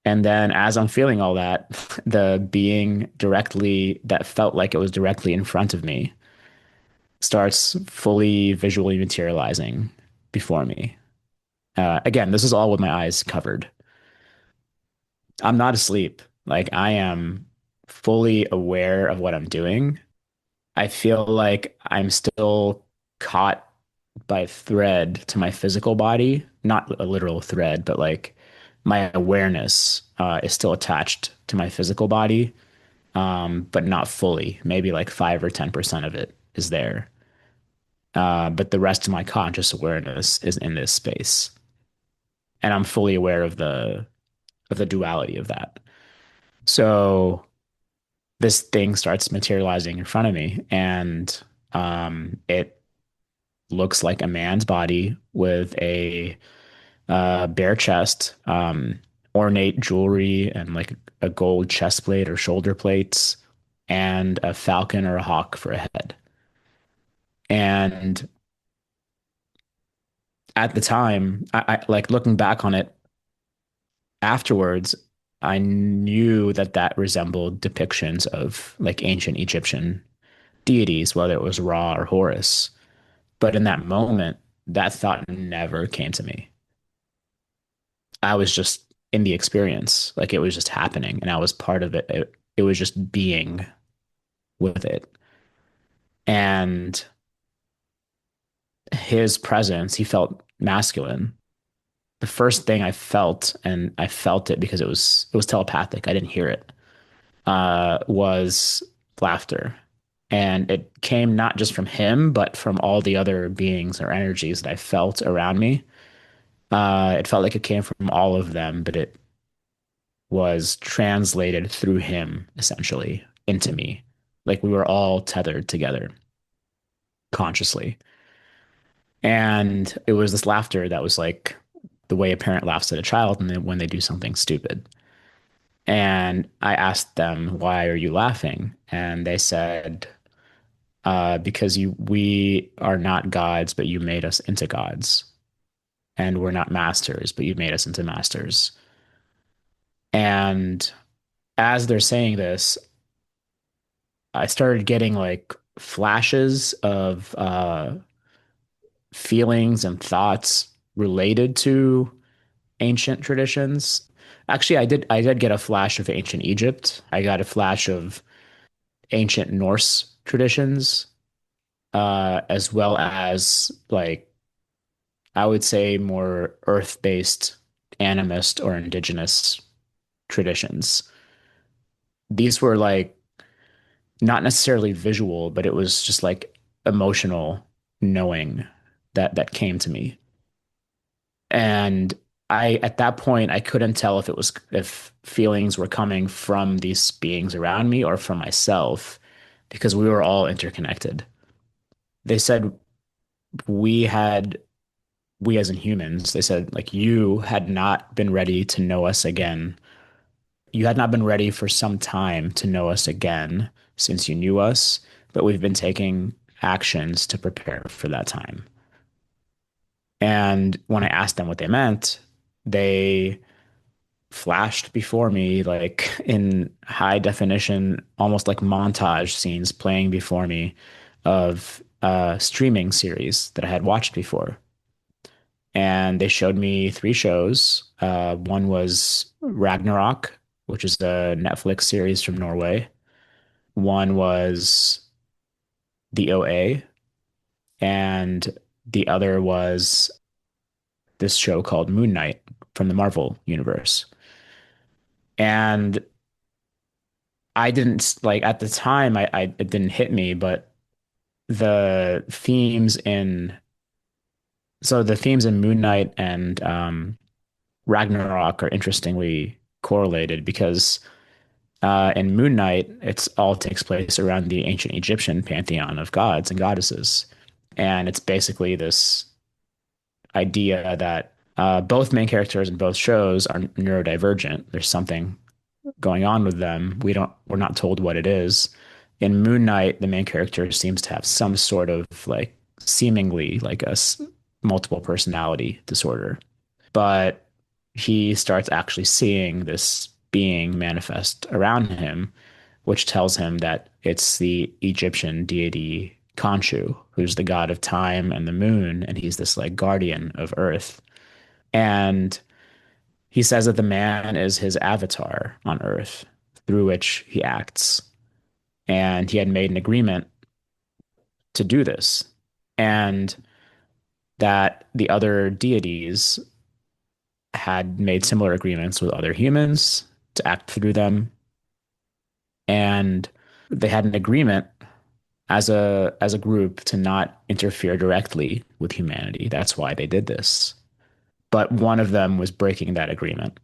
And then as I'm feeling all that, the being directly that felt like it was directly in front of me starts fully visually materializing before me. Again, this is all with my eyes covered. I'm not asleep. Like I am fully aware of what I'm doing. I feel like I'm still caught by thread to my physical body, not a literal thread, but like my awareness is still attached to my physical body, but not fully. Maybe like 5 or 10% of it is there. But the rest of my conscious awareness is in this space. And I'm fully aware of the duality of that. So this thing starts materializing in front of me, and it looks like a man's body with a bare chest, ornate jewelry, and like a gold chest plate or shoulder plates, and a falcon or a hawk for a head. And at the time, I like looking back on it afterwards, I knew that that resembled depictions of like ancient Egyptian deities, whether it was Ra or Horus. But in that moment, that thought never came to me. I was just in the experience, like it was just happening, and I was part of it. It was just being with it. And his presence, he felt masculine. The first thing I felt, and I felt it because it was telepathic. I didn't hear it. Was laughter. And it came not just from him, but from all the other beings or energies that I felt around me. It felt like it came from all of them, but it was translated through him essentially into me. Like we were all tethered together consciously. And it was this laughter that was like the way a parent laughs at a child and then when they do something stupid. And I asked them, "Why are you laughing?" And they said, because we are not gods, but you made us into gods. And we're not masters, but you made us into masters." And as they're saying this, I started getting like flashes of feelings and thoughts related to ancient traditions. Actually, I did get a flash of ancient Egypt. I got a flash of ancient Norse traditions, as well as like I would say more earth-based animist or indigenous traditions. These were like not necessarily visual, but it was just like emotional knowing that came to me. And I at that point I couldn't tell if feelings were coming from these beings around me or from myself because we were all interconnected. They said we had we as in humans, they said like you had not been ready to know us again. You had not been ready for some time to know us again since you knew us, but we've been taking actions to prepare for that time. And when I asked them what they meant, they flashed before me, like in high definition, almost like montage scenes playing before me of a streaming series that I had watched before. And they showed me three shows. One was Ragnarok, which is a Netflix series from Norway. One was the OA, and the other was this show called Moon Knight from the Marvel universe. And I didn't like at the time, it didn't hit me, but the themes in the themes in Moon Knight and Ragnarok are interestingly correlated because in Moon Knight, it's all takes place around the ancient Egyptian pantheon of gods and goddesses. And it's basically this idea that both main characters in both shows are neurodivergent. There's something going on with them. We're not told what it is. In Moon Knight, the main character seems to have some sort of like seemingly like multiple personality disorder, but he starts actually seeing this being manifest around him, which tells him that it's the Egyptian deity Khonshu, who's the god of time and the moon, and he's this like guardian of Earth. And he says that the man is his avatar on Earth through which he acts. And he had made an agreement to do this. And that the other deities had made similar agreements with other humans to act through them. And they had an agreement as a group to not interfere directly with humanity. That's why they did this. but one of them was breaking that agreement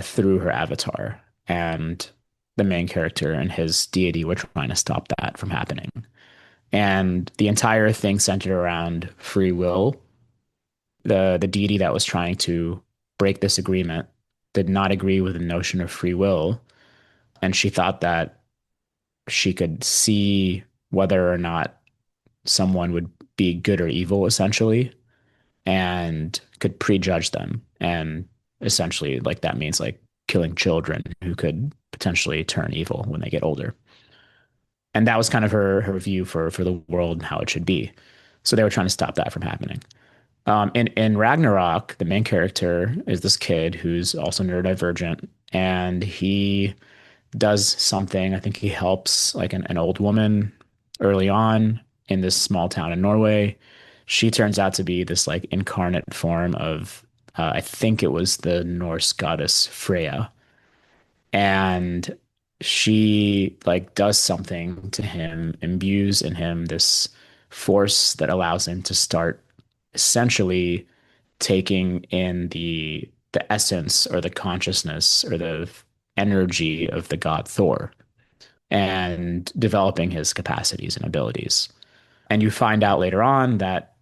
through her avatar, and the main character and his deity were trying to stop that from happening. And the entire thing centered around free will. The deity that was trying to break this agreement did not agree with the notion of free will, and she thought that she could see whether or not someone would be good or evil, essentially, and could prejudge them. And essentially, like that means like killing children who could potentially turn evil when they get older. And that was kind of her view for the world and how it should be. So they were trying to stop that from happening. In Ragnarok, the main character is this kid who's also neurodivergent, and he does something. I think he helps like an old woman early on in this small town in Norway. She turns out to be this like incarnate form of, I think it was the Norse goddess Freya. And she like does something to him, imbues in him this force that allows him to start essentially taking in the essence or the consciousness or the energy of the god Thor and developing his capacities and abilities. And you find out later on that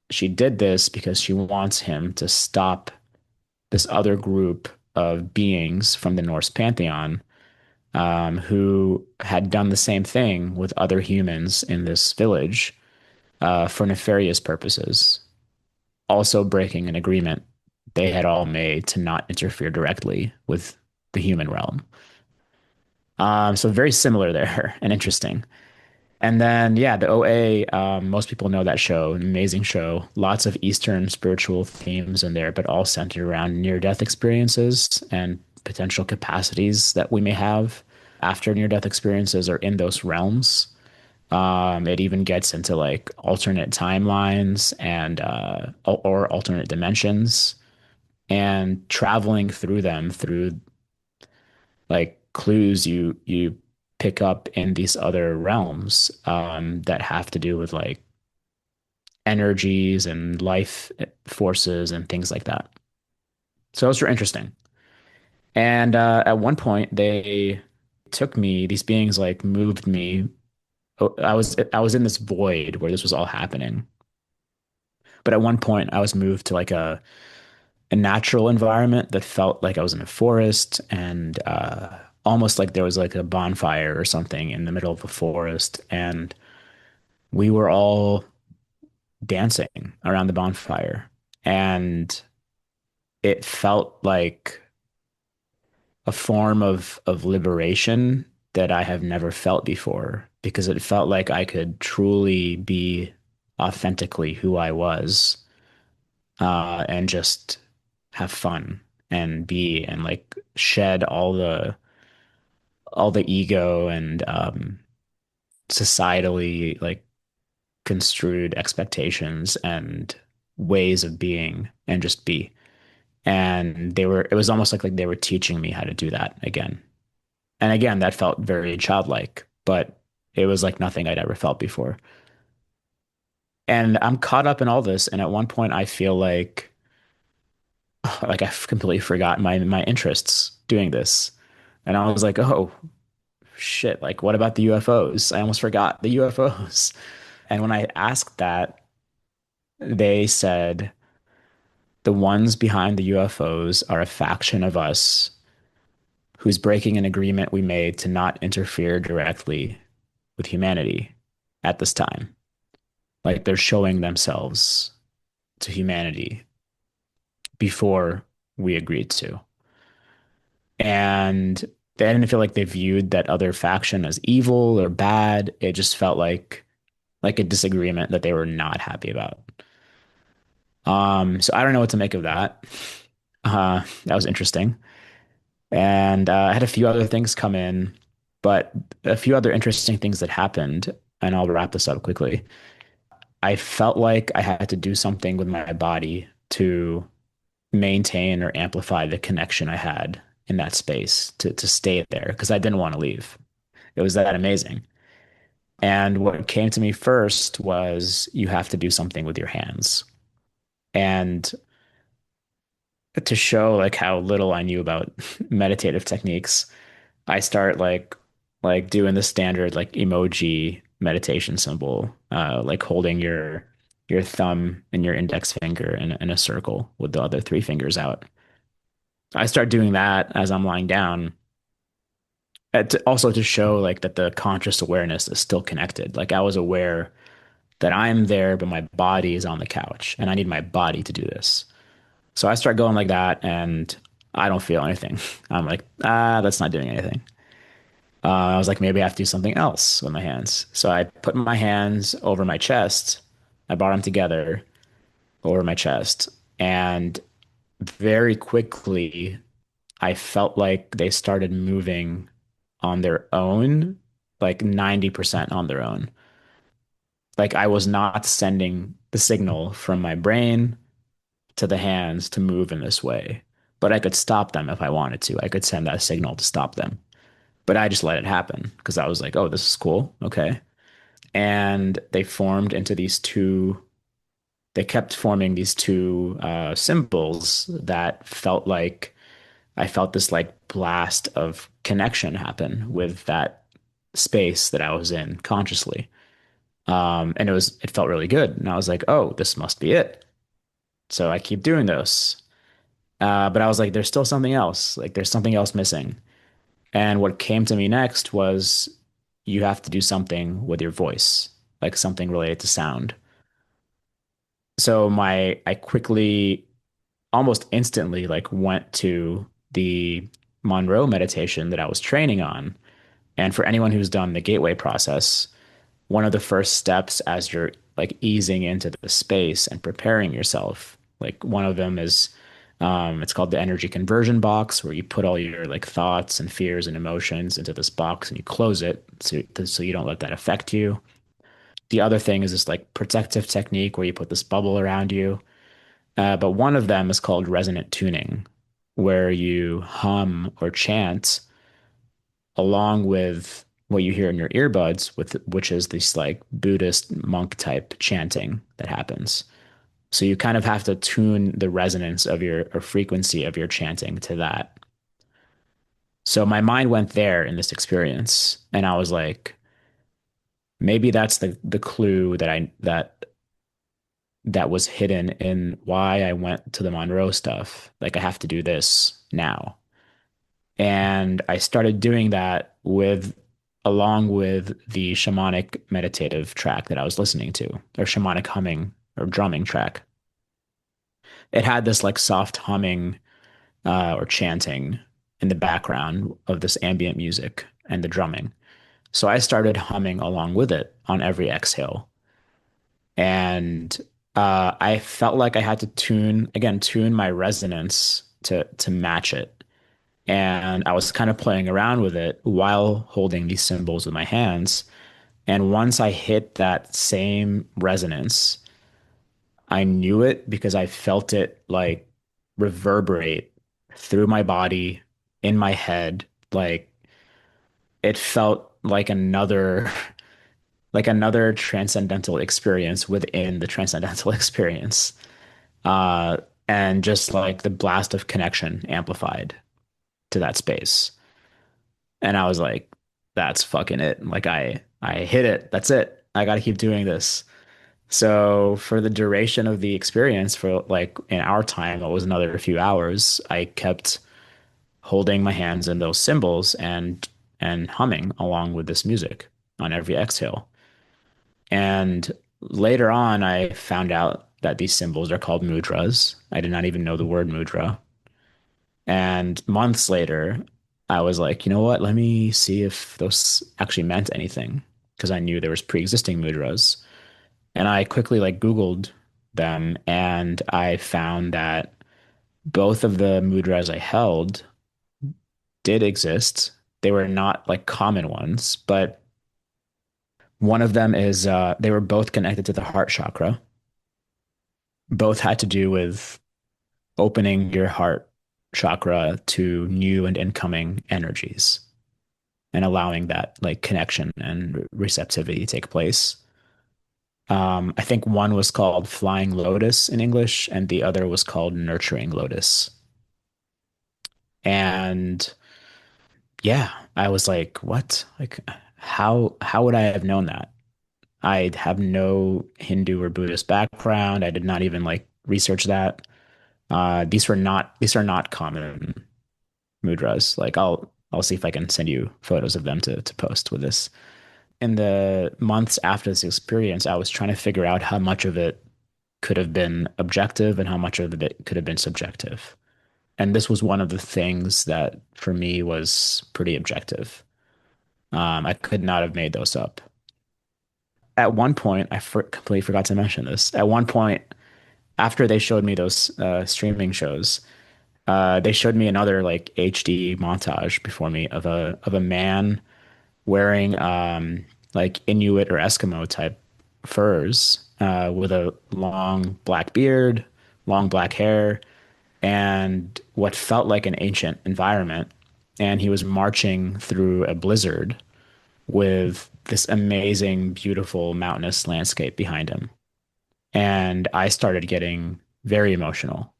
she did this because she wants him to stop this other group of beings from the Norse pantheon, who had done the same thing with other humans in this village, for nefarious purposes, also breaking an agreement they had all made to not interfere directly with the human realm. So very similar there and interesting. And then, yeah, the OA, most people know that show, an amazing show. Lots of Eastern spiritual themes in there, but all centered around near-death experiences and potential capacities that we may have after near-death experiences or in those realms. It even gets into like alternate timelines and or alternate dimensions and traveling through them through like clues you pick up in these other realms, that have to do with like energies and life forces and things like that. So those were interesting. And at one point, they took me. These beings like moved me. I was in this void where this was all happening. But at one point, I was moved to like a natural environment that felt like I was in a forest and almost like there was like a bonfire or something in the middle of a forest. And we were all dancing around the bonfire. And it felt like a form of liberation that I have never felt before because it felt like I could truly be authentically who I was, and just have fun and be and like shed all the ego and societally like construed expectations and ways of being and just be. And it was almost like they were teaching me how to do that again. And again, that felt very childlike, but it was like nothing I'd ever felt before. And I'm caught up in all this. And at one point I feel like I've completely forgotten my interests doing this. And I was like, oh shit, like what about the UFOs? I almost forgot the UFOs. And when I asked that, they said the ones behind the UFOs are a faction of us who's breaking an agreement we made to not interfere directly with humanity at this time. Like they're showing themselves to humanity before we agreed to. And they didn't feel like they viewed that other faction as evil or bad. It just felt like a disagreement that they were not happy about. So I don't know what to make of that. That was interesting. And I had a few other things come in, but a few other interesting things that happened, and I'll wrap this up quickly. I felt like I had to do something with my body to maintain or amplify the connection I had in that space to stay there because I didn't want to leave. It was that amazing. And what came to me first was you have to do something with your hands. And to show like how little I knew about meditative techniques, I start like doing the standard like emoji meditation symbol, like holding your thumb and your index finger in a circle with the other three fingers out. I start doing that as I'm lying down, also to show like that the conscious awareness is still connected. Like I was aware that I'm there, but my body is on the couch, and I need my body to do this. So I start going like that, and I don't feel anything. I'm like, that's not doing anything. I was like, maybe I have to do something else with my hands. So I put my hands over my chest. I brought them together over my chest. And very quickly, I felt like they started moving on their own, like 90% on their own. Like I was not sending the signal from my brain to the hands to move in this way, but I could stop them if I wanted to. I could send that signal to stop them. But I just let it happen because I was like, oh, this is cool. Okay. And they formed into these two, they kept forming these two symbols that felt like I felt this like blast of connection happen with that space that I was in consciously. And it felt really good. And I was like, oh, this must be it. So I keep doing those. But I was like, there's still something else. Like there's something else missing. And what came to me next was you have to do something with your voice, like something related to sound. So I quickly, almost instantly, like went to the Monroe meditation that I was training on. And for anyone who's done the gateway process, one of the first steps as you're like easing into the space and preparing yourself, like one of them is it's called the energy conversion box, where you put all your like thoughts and fears and emotions into this box and you close it so you don't let that affect you. The other thing is this like protective technique where you put this bubble around you. But one of them is called resonant tuning, where you hum or chant along with what you hear in your earbuds, with which is this like Buddhist monk type chanting that happens. So you kind of have to tune the resonance of your or frequency of your chanting to that. So my mind went there in this experience, and I was like, maybe that's the clue that was hidden in why I went to the Monroe stuff. Like I have to do this now. And I started doing that with along with the shamanic meditative track that I was listening to, or shamanic humming or drumming track. It had this like soft humming or chanting in the background of this ambient music and the drumming. So I started humming along with it on every exhale. And I felt like I had to tune my resonance to match it. And I was kind of playing around with it while holding these symbols with my hands. And once I hit that same resonance, I knew it because I felt it like reverberate through my body, in my head. Like it felt like another transcendental experience within the transcendental experience. Uh, and just like the blast of connection amplified to that space. And I was like, that's fucking it. Like I hit it. That's it. I got to keep doing this. So for the duration of the experience, for like in our time, it was another few hours. I kept holding my hands in those symbols and humming along with this music on every exhale. And later on, I found out that these symbols are called mudras. I did not even know the word mudra. And months later, I was like, you know what? Let me see if those actually meant anything, because I knew there was pre-existing mudras. And I quickly like Googled them, and I found that both of the mudras I held did exist. They were not like common ones, but one of them is they were both connected to the heart chakra. Both had to do with opening your heart chakra to new and incoming energies and allowing that like connection and receptivity to take place. I think one was called Flying Lotus in English, and the other was called Nurturing Lotus. And yeah, I was like, what? Like, how would I have known that? I have no Hindu or Buddhist background. I did not even like research that. These are not common mudras. Like I'll see if I can send you photos of them to post with this. In the months after this experience, I was trying to figure out how much of it could have been objective and how much of it could have been subjective. And this was one of the things that for me was pretty objective. I could not have made those up. At one point, completely forgot to mention this. At one point, after they showed me those streaming shows, they showed me another like HD montage before me of a man wearing like Inuit or Eskimo type furs with a long black beard, long black hair, and what felt like an ancient environment. And he was marching through a blizzard with this amazing, beautiful mountainous landscape behind him. And I started getting very emotional.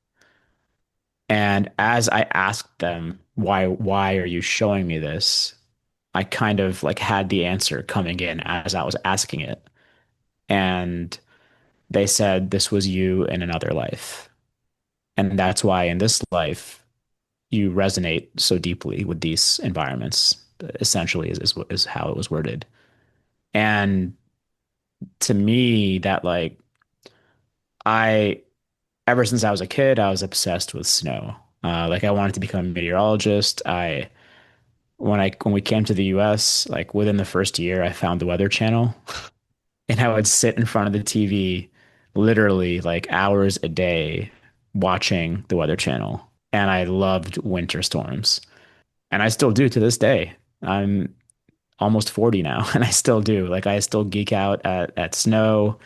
And as I asked them, why are you showing me this? I kind of like had the answer coming in as I was asking it. And they said, this was you in another life. And that's why in this life, you resonate so deeply with these environments, essentially, is how it was worded. And to me, that like, I, ever since I was a kid, I was obsessed with snow. Like, I wanted to become a meteorologist. When we came to the US, like within the first year, I found the Weather Channel and I would sit in front of the TV literally like hours a day watching the Weather Channel. And I loved winter storms. And I still do to this day. I'm almost 40 now and I still do. Like I still geek out at snow.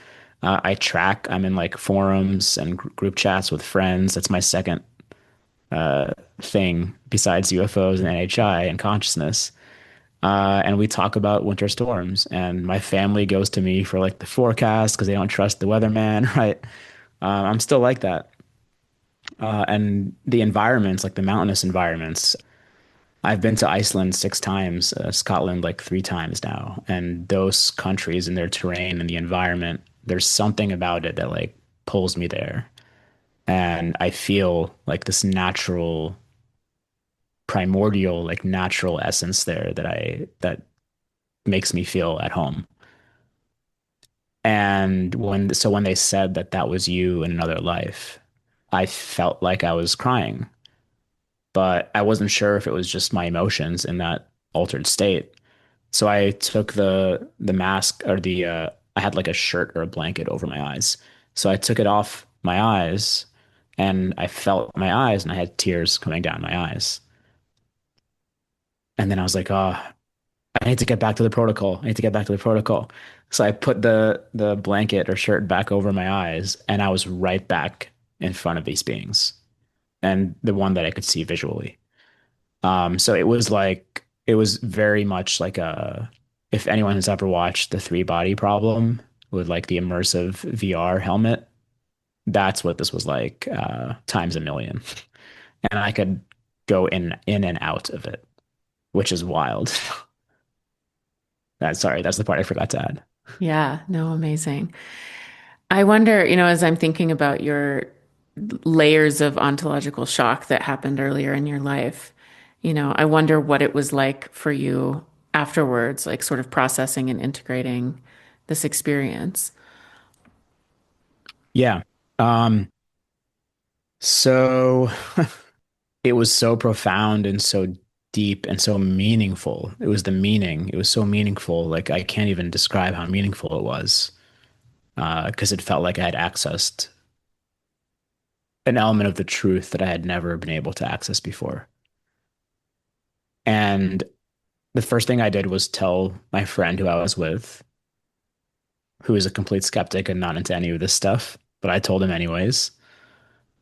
I track, I'm in like forums and group chats with friends. That's my second uh, thing besides UFOs and NHI and consciousness. And we talk about winter storms. And my family goes to me for like the forecast because they don't trust the weatherman, right? I'm still like that. And the environments, like the mountainous environments, I've been to Iceland 6 times, Scotland like 3 times now. And those countries and their terrain and the environment, there's something about it that like pulls me there. And I feel like this natural, primordial, like natural essence there that makes me feel at home. And when they said that that was you in another life, I felt like I was crying, but I wasn't sure if it was just my emotions in that altered state. So I took the mask or the I had like a shirt or a blanket over my eyes. So I took it off my eyes and I felt my eyes and I had tears coming down my eyes. And then I was like, oh, I need to get back to the protocol. I need to get back to the protocol. So I put the blanket or shirt back over my eyes, and I was right back in front of these beings, and the one that I could see visually. So it was like it was very much like a if anyone has ever watched the Three Body Problem with like the immersive VR helmet, that's what this was like times a million, and I could go in and out of it, which is wild. Sorry, that's the part I forgot to add. Yeah, no, amazing. I wonder, as I'm thinking about your layers of ontological shock that happened earlier in your life, I wonder what it was like for you afterwards, like sort of processing and integrating this experience. Yeah. Um, so it was so profound and so deep and so meaningful. It was the meaning. It was so meaningful. Like I can't even describe how meaningful it was. Because it felt like I had accessed an element of the truth that I had never been able to access before. And the first thing I did was tell my friend who I was with, who is a complete skeptic and not into any of this stuff, but I told him anyways.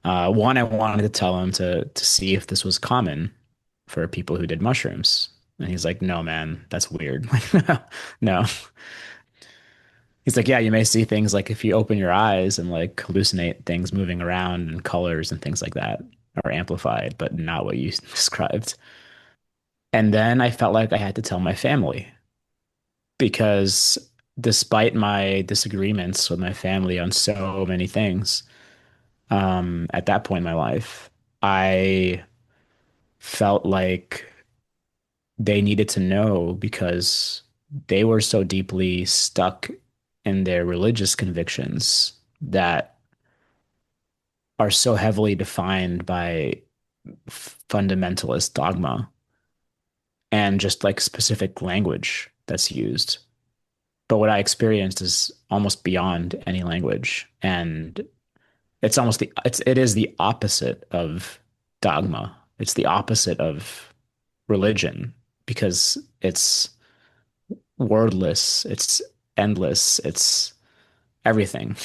One, I wanted to tell him to see if this was common for people who did mushrooms. And he's like, no, man, that's weird. Like, no. He's like, yeah, you may see things like if you open your eyes and like hallucinate things moving around and colors and things like that or amplified, but not what you described. And then I felt like I had to tell my family because despite my disagreements with my family on so many things, at that point in my life, I felt like they needed to know because they were so deeply stuck in their religious convictions that are so heavily defined by fundamentalist dogma and just like specific language that's used. But what I experienced is almost beyond any language. And it is the opposite of dogma. It's the opposite of religion because it's wordless, it's endless, it's everything.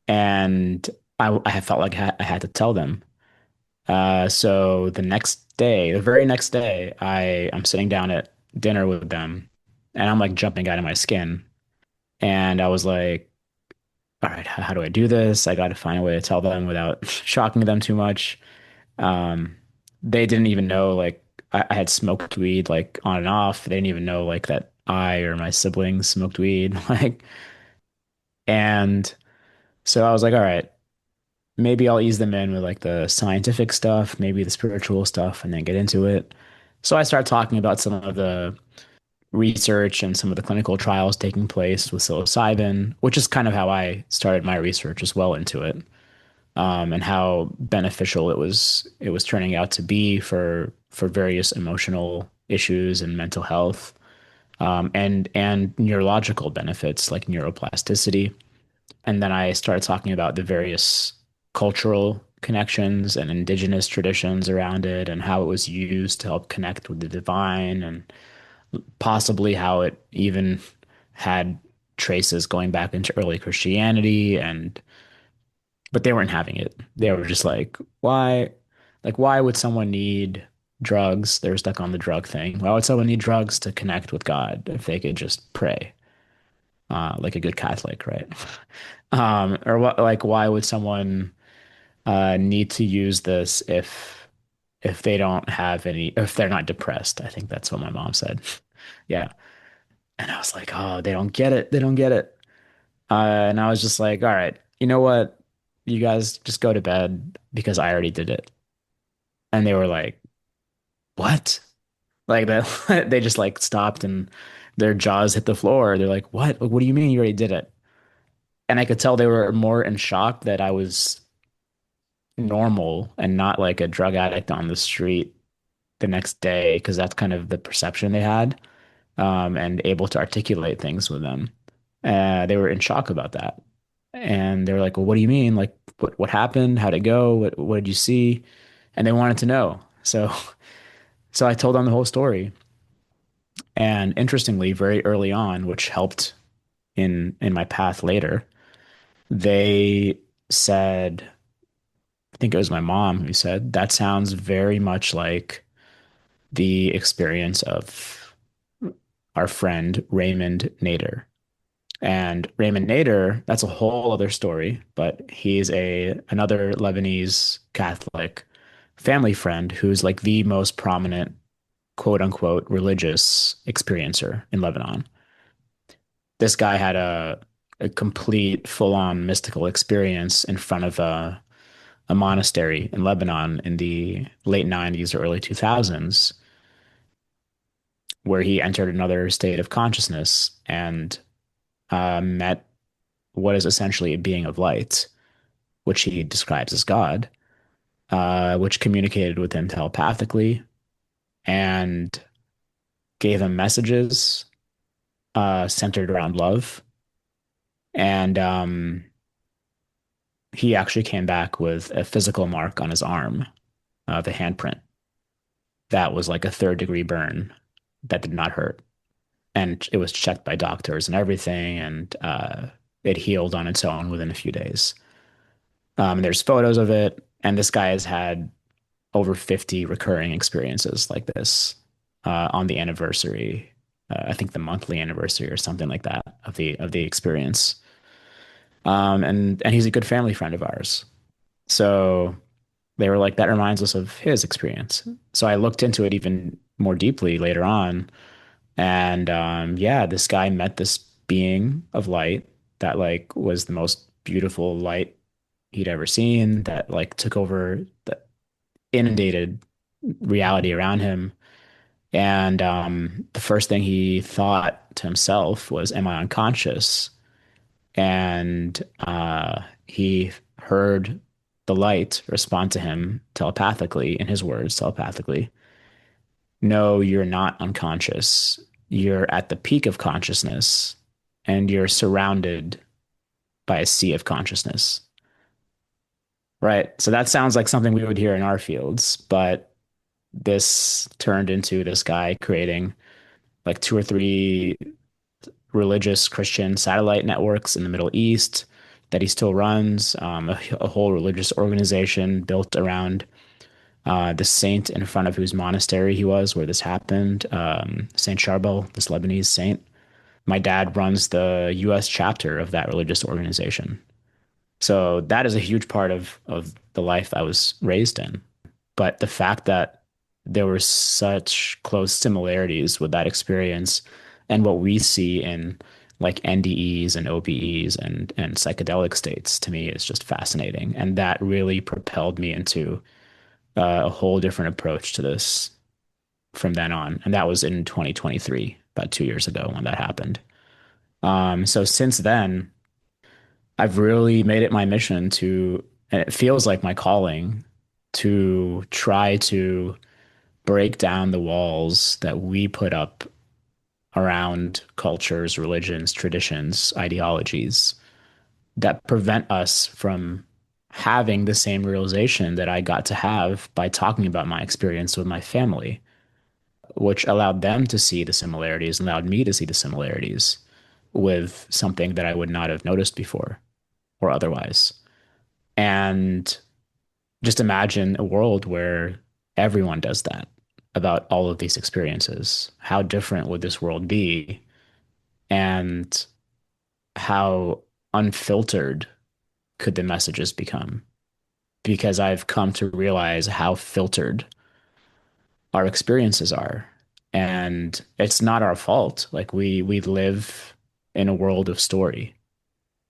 And I have felt like I had to tell them. So the very next day, I'm sitting down at dinner with them, and I'm like jumping out of my skin. And I was like, all right, how do I do this? I got to find a way to tell them without shocking them too much. Um, they didn't even know like I had smoked weed like on and off. They didn't even know like that I or my siblings smoked weed. Like, and so I was like, all right, maybe I'll ease them in with like the scientific stuff, maybe the spiritual stuff, and then get into it. So I started talking about some of the research and some of the clinical trials taking place with psilocybin, which is kind of how I started my research as well into it, and how beneficial it was turning out to be for various emotional issues and mental health, and neurological benefits like neuroplasticity. And then I started talking about the various cultural connections and indigenous traditions around it and how it was used to help connect with the divine and possibly how it even had traces going back into early Christianity. And but they weren't having it. They were just why would someone need drugs? They were stuck on the drug thing. Why would someone need drugs to connect with God if they could just pray, like a good Catholic, right? Or what, like, why would someone need to use this if they don't have any, if they're not depressed? I think that's what my mom said. Yeah. And I was like, oh, they don't get it. They don't get it. And I was just like, all right, you know what? You guys just go to bed because I already did it. And they were like, what? Like that, they just like stopped and their jaws hit the floor. They're like, what? What do you mean you already did it? And I could tell they were more in shock that I was normal and not like a drug addict on the street the next day, because that's kind of the perception they had, and able to articulate things with them. They were in shock about that. And they were like, well, what do you mean? Like, what happened? How'd it go? What did you see? And they wanted to know. So I told them the whole story. And interestingly, very early on, which helped in my path later, they said, I think it was my mom who said, that sounds very much like the experience of our friend Raymond Nader. And Raymond Nader, that's a whole other story, but he's a another Lebanese Catholic family friend who's like the most prominent quote unquote religious experiencer in Lebanon. This guy had a complete full on mystical experience in front of a monastery in Lebanon in the late 90s or early 2000s, where he entered another state of consciousness and met what is essentially a being of light, which he describes as God, which communicated with him telepathically and gave him messages centered around love. And he actually came back with a physical mark on his arm, the handprint. That was like a third-degree burn that did not hurt. And it was checked by doctors and everything. And it healed on its own within a few days. And there's photos of it. And this guy has had over 50 recurring experiences like this on the anniversary. I think the monthly anniversary or something like that of the experience. And he's a good family friend of ours. So They were like, that reminds us of his experience. So I looked into it even more deeply later on. And yeah, this guy met this being of light that like was the most beautiful light he'd ever seen, that like took over, the inundated reality around him. And the first thing he thought to himself was, am I unconscious? And he heard the light respond to him telepathically, in his words, telepathically. No, you're not unconscious. You're at the peak of consciousness and you're surrounded by a sea of consciousness. Right. So that sounds like something we would hear in our fields, but this turned into this guy creating like two or three religious Christian satellite networks in the Middle East that he still runs, a whole religious organization built around the saint in front of whose monastery he was, where this happened, Saint Charbel, this Lebanese saint. My dad runs the U.S. chapter of that religious organization. So that is a huge part of the life I was raised in. But the fact that there were such close similarities with that experience and what we see in like NDEs and OBEs and psychedelic states to me is just fascinating. And that really propelled me into a whole different approach to this from then on. And that was in 2023, about 2 years ago when that happened. So since then, I've really made it my mission to, and it feels like my calling, to try to break down the walls that we put up around cultures, religions, traditions, ideologies that prevent us from having the same realization that I got to have by talking about my experience with my family, which allowed them to see the similarities and allowed me to see the similarities with something that I would not have noticed before or otherwise. And just imagine a world where everyone does that about all of these experiences. How different would this world be? And how unfiltered could the messages become? Because I've come to realize how filtered our experiences are. And it's not our fault. Like we live in a world of story,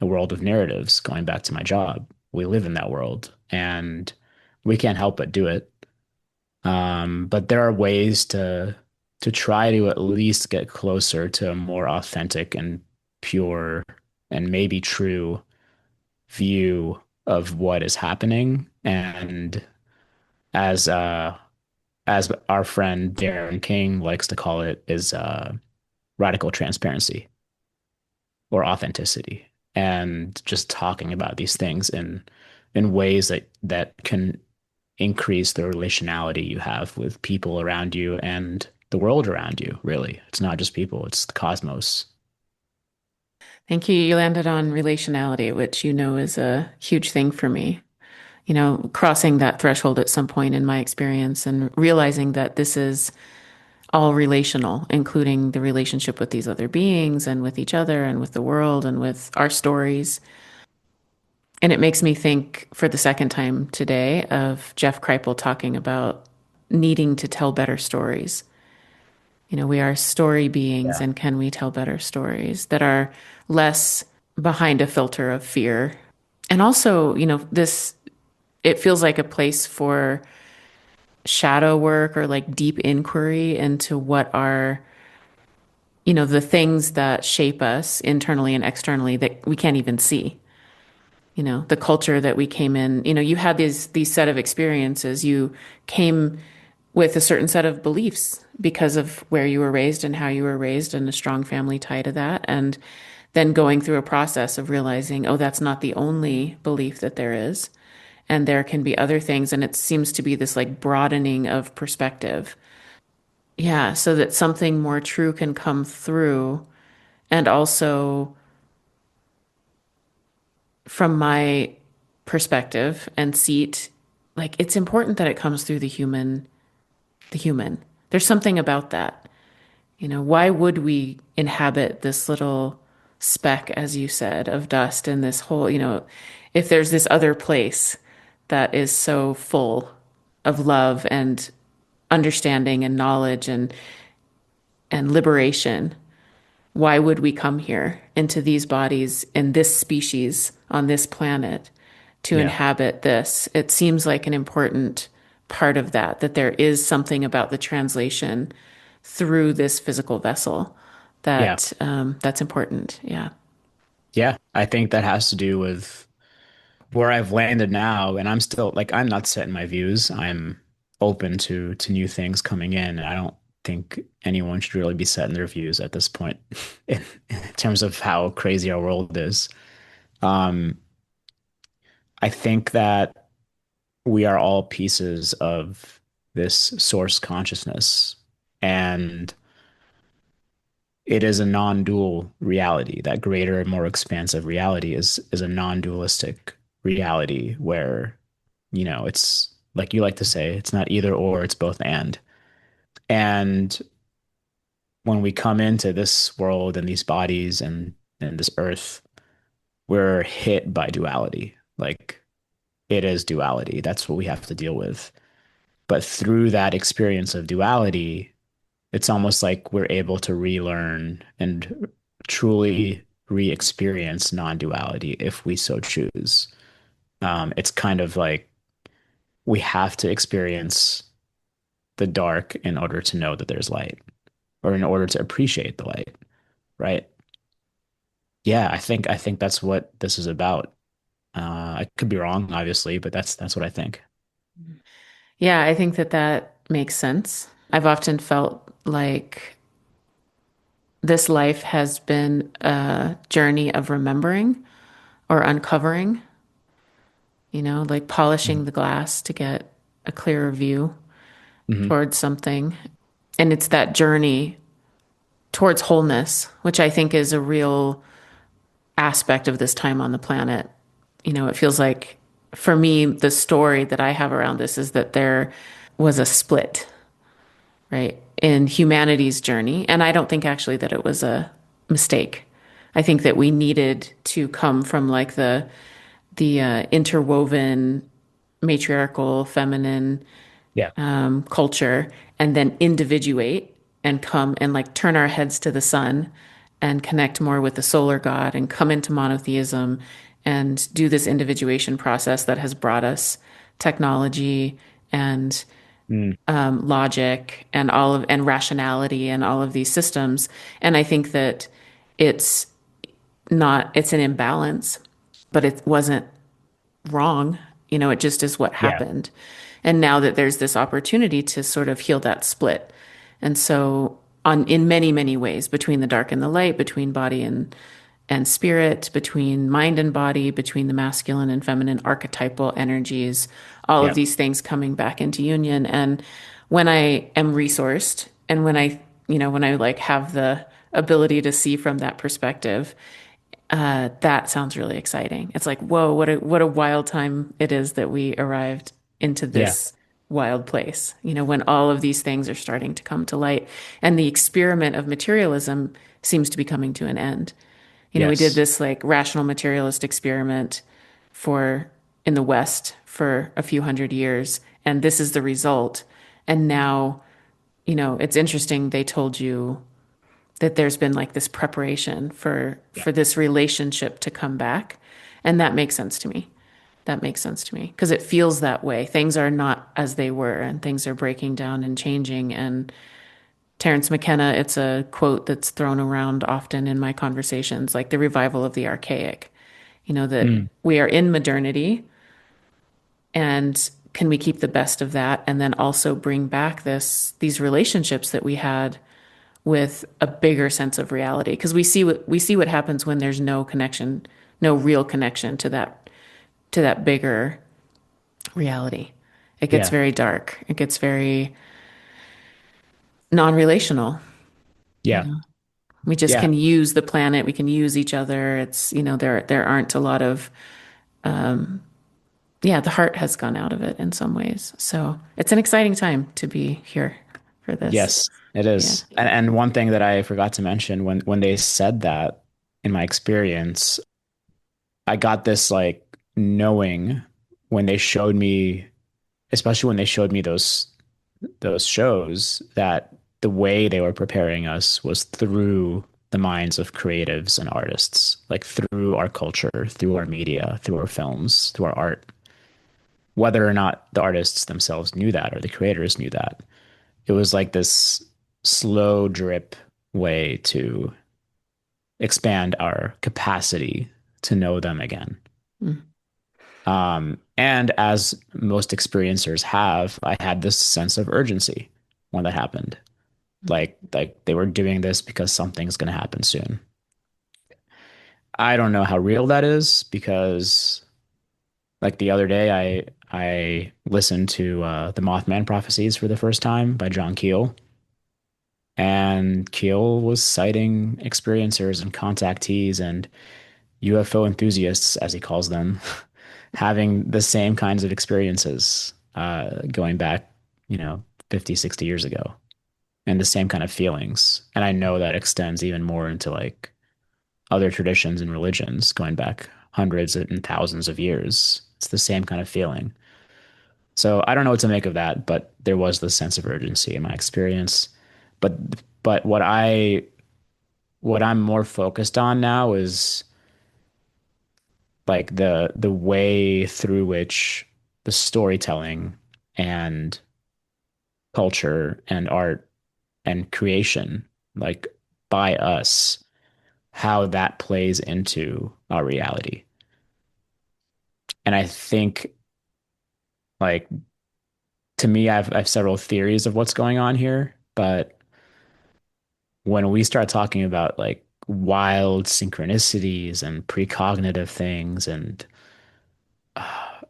a world of narratives, going back to my job. We live in that world and we can't help but do it. But there are ways to try to at least get closer to a more authentic and pure and maybe true view of what is happening. And as as our friend Darren King likes to call it, is radical transparency or authenticity, and just talking about these things in ways that can increase the relationality you have with people around you and the world around you, really. It's not just people, it's the cosmos. Thank you. You landed on relationality, which you know is a huge thing for me. You know, crossing that threshold at some point in my experience and realizing that this is all relational, including the relationship with these other beings and with each other and with the world and with our stories. And it makes me think for the second time today of Jeff Kripal talking about needing to tell better stories. You know, we are story beings, Yeah. and can we tell better stories that are less behind a filter of fear? And also, you know, this, it feels like a place for shadow work or like deep inquiry into what are, you know, the things that shape us internally and externally that we can't even see. You know, the culture that we came in, you know, you had these set of experiences. You came with a certain set of beliefs because of where you were raised and how you were raised and a strong family tie to that. And then going through a process of realizing, oh, that's not the only belief that there is. And there can be other things. And it seems to be this like broadening of perspective. Yeah, so that something more true can come through. And also, from my perspective and seat, like it's important that it comes through the human. There's something about that. You know, why would we inhabit this little speck, as you said, of dust in this whole, you know, if there's this other place that is so full of love and understanding and knowledge and liberation. Why would we come here into these bodies in this species on this planet to Yeah. inhabit this? It seems like an important part of that, that there is something about the translation through this physical vessel Yeah. that's important. Yeah. Yeah. I think that has to do with where I've landed now, and I'm still like I'm not set in my views. I'm open to new things coming in. I don't think anyone should really be set in their views at this point in terms of how crazy our world is. Um, I think that we are all pieces of this source consciousness, and it is a non-dual reality. That greater and more expansive reality is a non-dualistic reality where, it's like you like to say, it's not either or, it's both and. And when we come into this world and these bodies and this earth, we're hit by duality. Like it is duality. That's what we have to deal with. But through that experience of duality, it's almost like we're able to relearn and truly re-experience non-duality if we so choose. It's kind of like we have to experience the dark in order to know that there's light, or in order to appreciate the light, right? Yeah, I think that's what this is about. I could be wrong, obviously, but that's what I think. Yeah, I think that that makes sense. I've often felt like this life has been a journey of remembering or uncovering, like polishing the glass to get a clearer view Mm-hmm. towards something. And it's that journey towards wholeness, which I think is a real aspect of this time on the planet. It feels like for me, the story that I have around this is that there was a split, right, in humanity's journey. And I don't think actually that it was a mistake. I think that we needed to come from like the interwoven matriarchal feminine Yeah. culture and then individuate and come and like turn our heads to the sun and connect more with the solar god and come into monotheism and do this individuation process that has brought us technology and Mm. logic and and rationality and all of these systems. And I think that it's it's an imbalance, but it wasn't wrong. It just is what Yeah. happened. And now that there's this opportunity to sort of heal that split. And so in many, many ways, between the dark and the light, between body and spirit, between mind and body, between the masculine and feminine archetypal energies, all of Yeah. these things coming back into union. And when I am resourced and when I like have the ability to see from that perspective, that sounds really exciting. It's like, whoa, what a wild time it is that we arrived into Yeah. this wild place. When all of these things are starting to come to light and the experiment of materialism seems to be coming to an end. We did Yes. this like rational materialist experiment for in the West for a few hundred years, and this is the result. And now, it's interesting. They told you that there's been like this preparation Yeah. for this relationship to come back, and that makes sense to me. That makes sense to me because it feels that way. Things are not as they were, and things are breaking down and changing. And Terence McKenna, it's a quote that's thrown around often in my conversations, like the revival of the archaic. That Mm. we are in modernity, and can we keep the best of that, and then also bring back these relationships that we had with a bigger sense of reality because we see what happens when there's no connection, no real connection to that bigger reality. It gets Yeah. very dark. It gets very non-relational. You Yeah. know, we just Yeah. can use the planet. We can use each other. It's there aren't a lot of yeah. The heart has gone out of it in some ways. So it's an exciting time to be here for this. Yes, it Yeah. is. And one thing that I forgot to mention when they said that in my experience, I got this like knowing when they showed me, especially when they showed me those shows, that the way they were preparing us was through the minds of creatives and artists, like through our culture, through our media, through our films, through our art. Whether or not the artists themselves knew that or the creators knew that, it was like this slow drip way to expand our capacity to know them again. Mm. And as most experiencers have, I had this sense of urgency when that happened. Like they were doing this because something's going to happen soon. I don't know how real that is because like the other day I listened to the Mothman Prophecies for the first time by John Keel, and Keel was citing experiencers and contactees and UFO enthusiasts, as he calls them, having the same kinds of experiences going back, 50, 60 years ago, and the same kind of feelings. And I know that extends even more into like other traditions and religions going back hundreds and thousands of years. It's the same kind of feeling. So I don't know what to make of that, but there was this sense of urgency in my experience. But but what I'm more focused on now is like the way through which the storytelling and culture and art and creation, like by us, how that plays into our reality. And I think like to me, I've several theories of what's going on here, but when we start talking about like wild synchronicities and precognitive things and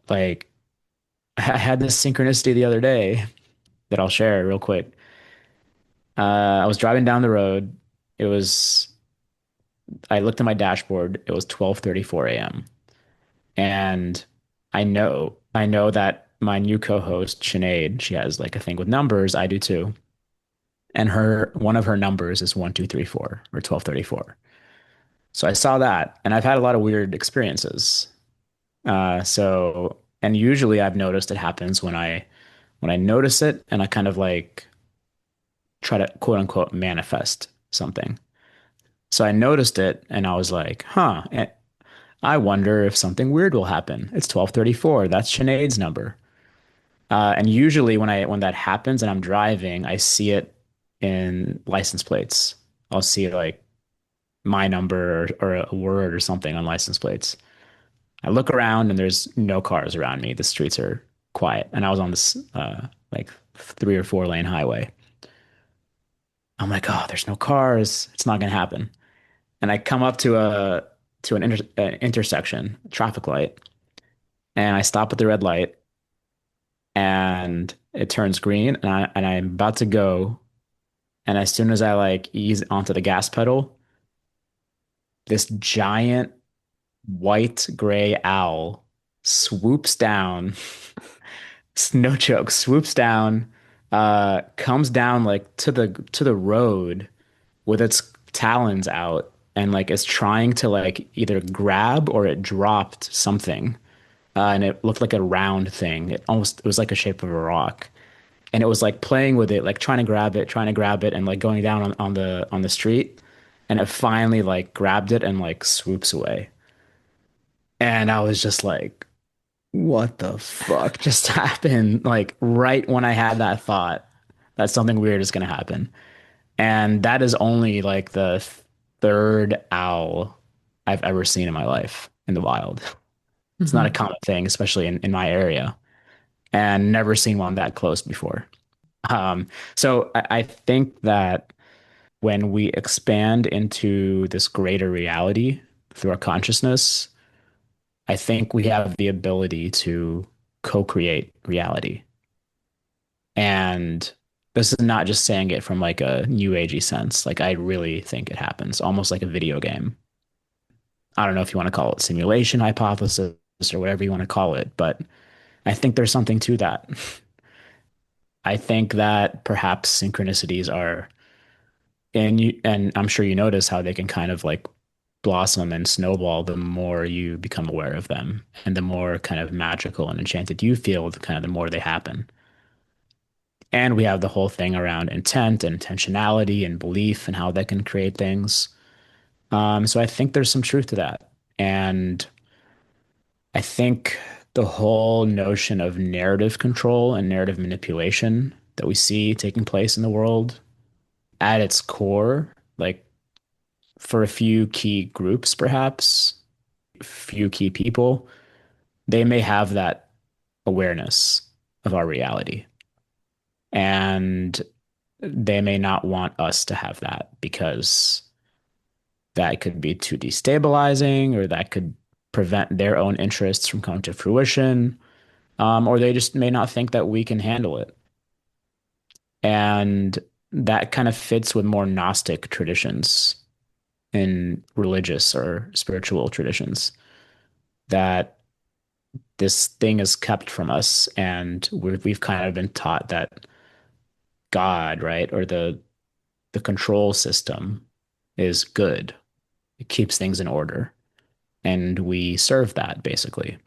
like I had this synchronicity the other day that I'll share real quick. I was driving down the road. It was I looked at my dashboard. It was 12:34 a.m. And I know that my new co-host Sinead, she has like a thing with numbers. I do too. And her one of her numbers is 1234 or 1234. So I saw that, and I've had a lot of weird experiences. And usually I've noticed it happens when I notice it and I kind of like try to quote unquote manifest something. So I noticed it and I was like, huh, I wonder if something weird will happen. It's 1234. That's Sinead's number. And usually when that happens and I'm driving, I see it in license plates. I'll see like my number or a word or something on license plates. I look around and there's no cars around me. The streets are quiet. And I was on this like 3 or 4 lane highway. I'm like, oh, there's no cars. It's not gonna happen. And I come up to an intersection, traffic light, and I stop at the red light, and it turns green, and I'm about to go, and as soon as I like ease onto the gas pedal, this giant white gray owl swoops down. No joke, swoops down, comes down like to the road with its talons out and like is trying to like either grab or it dropped something. And it looked like a round thing. It was like a shape of a rock. And it was like playing with it, like trying to grab it and like going down on the street. And it finally like grabbed it and like swoops away. And I was just like, what the fuck just happened? Like right when I had that thought that something weird is gonna happen. And that is only like the third owl I've ever seen in my life in the wild. It's not a Mhm. common thing, especially in my area, and never seen one that close before. Um, so I think that when we expand into this greater reality through our consciousness, I think we have the ability to co-create reality. And this is not just saying it from like a new agey sense. Like I really think it happens, almost like a video game. I don't know if you want to call it simulation hypothesis or whatever you want to call it, but I think there's something to that. I think that perhaps synchronicities are, and I'm sure you notice how they can kind of like blossom and snowball, the more you become aware of them, and the more kind of magical and enchanted you feel, the kind of the more they happen. And we have the whole thing around intent and intentionality and belief and how that can create things. So I think there's some truth to that. And I think the whole notion of narrative control and narrative manipulation that we see taking place in the world at its core, like for a few key groups, perhaps, few key people, they may have that awareness of our reality. And they may not want us to have that because that could be too destabilizing or that could prevent their own interests from coming to fruition. Or they just may not think that we can handle it. And that kind of fits with more Gnostic traditions in religious or spiritual traditions that this thing is kept from us. And we've kind of been taught that God, right, or the control system is good. It keeps things in order. And we serve that basically,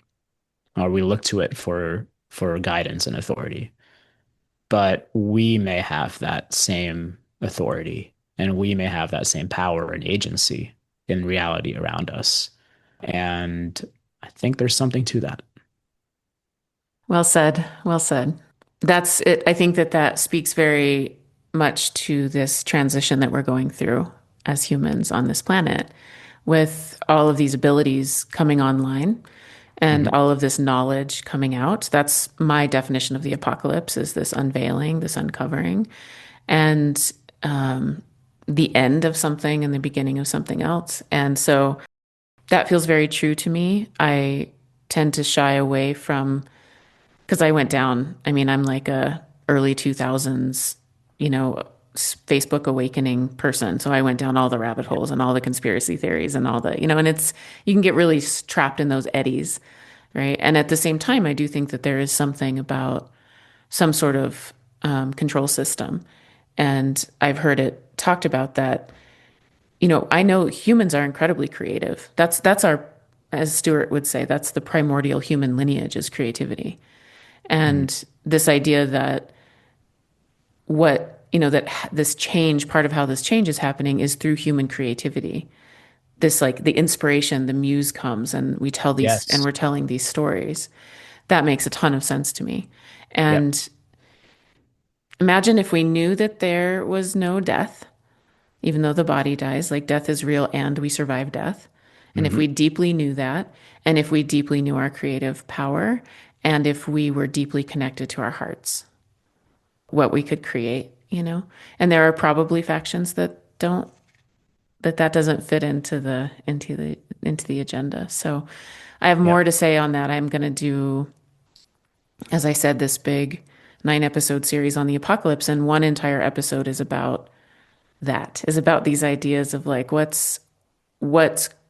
or we look to it for guidance and authority. But we may have that same authority and we may have that same power and agency in reality around us. And I think there's something to that. Well said. Well said. That's it. I think that that speaks very much to this transition that we're going through as humans on this planet with all of these abilities coming online and Mhm. all of this knowledge coming out. That's my definition of the apocalypse is this unveiling, this uncovering, and the end of something and the beginning of something else. And so that feels very true to me. I tend to shy away from because I went down. I mean, I'm like a early 2000s, you know, Facebook awakening person. So I went down all the rabbit Yeah. holes and all the conspiracy theories and all the, and it's, you can get really trapped in those eddies, right? And at the same time, I do think that there is something about some sort of control system. And I've heard it talked about that, I know humans are incredibly creative. That's our, as Stewart would say, that's the primordial human lineage is creativity. Mhm. And this idea that that this change, part of how this change is happening is through human creativity. This like the inspiration, the muse comes and Yes. we're telling these stories. That makes a ton of sense to me. Yep. And imagine if we knew that there was no death, even though the body dies, like death is real and we survive death. And if we Hmm. deeply knew that, and if we deeply knew our creative power, and if we were deeply connected to our hearts, what we could create. And there are probably factions that don't that doesn't fit into the agenda. So I have more Yep. to say on that. I'm going to do, as I said, this big 9 episode series on the apocalypse, and one entire episode is about these ideas of like what's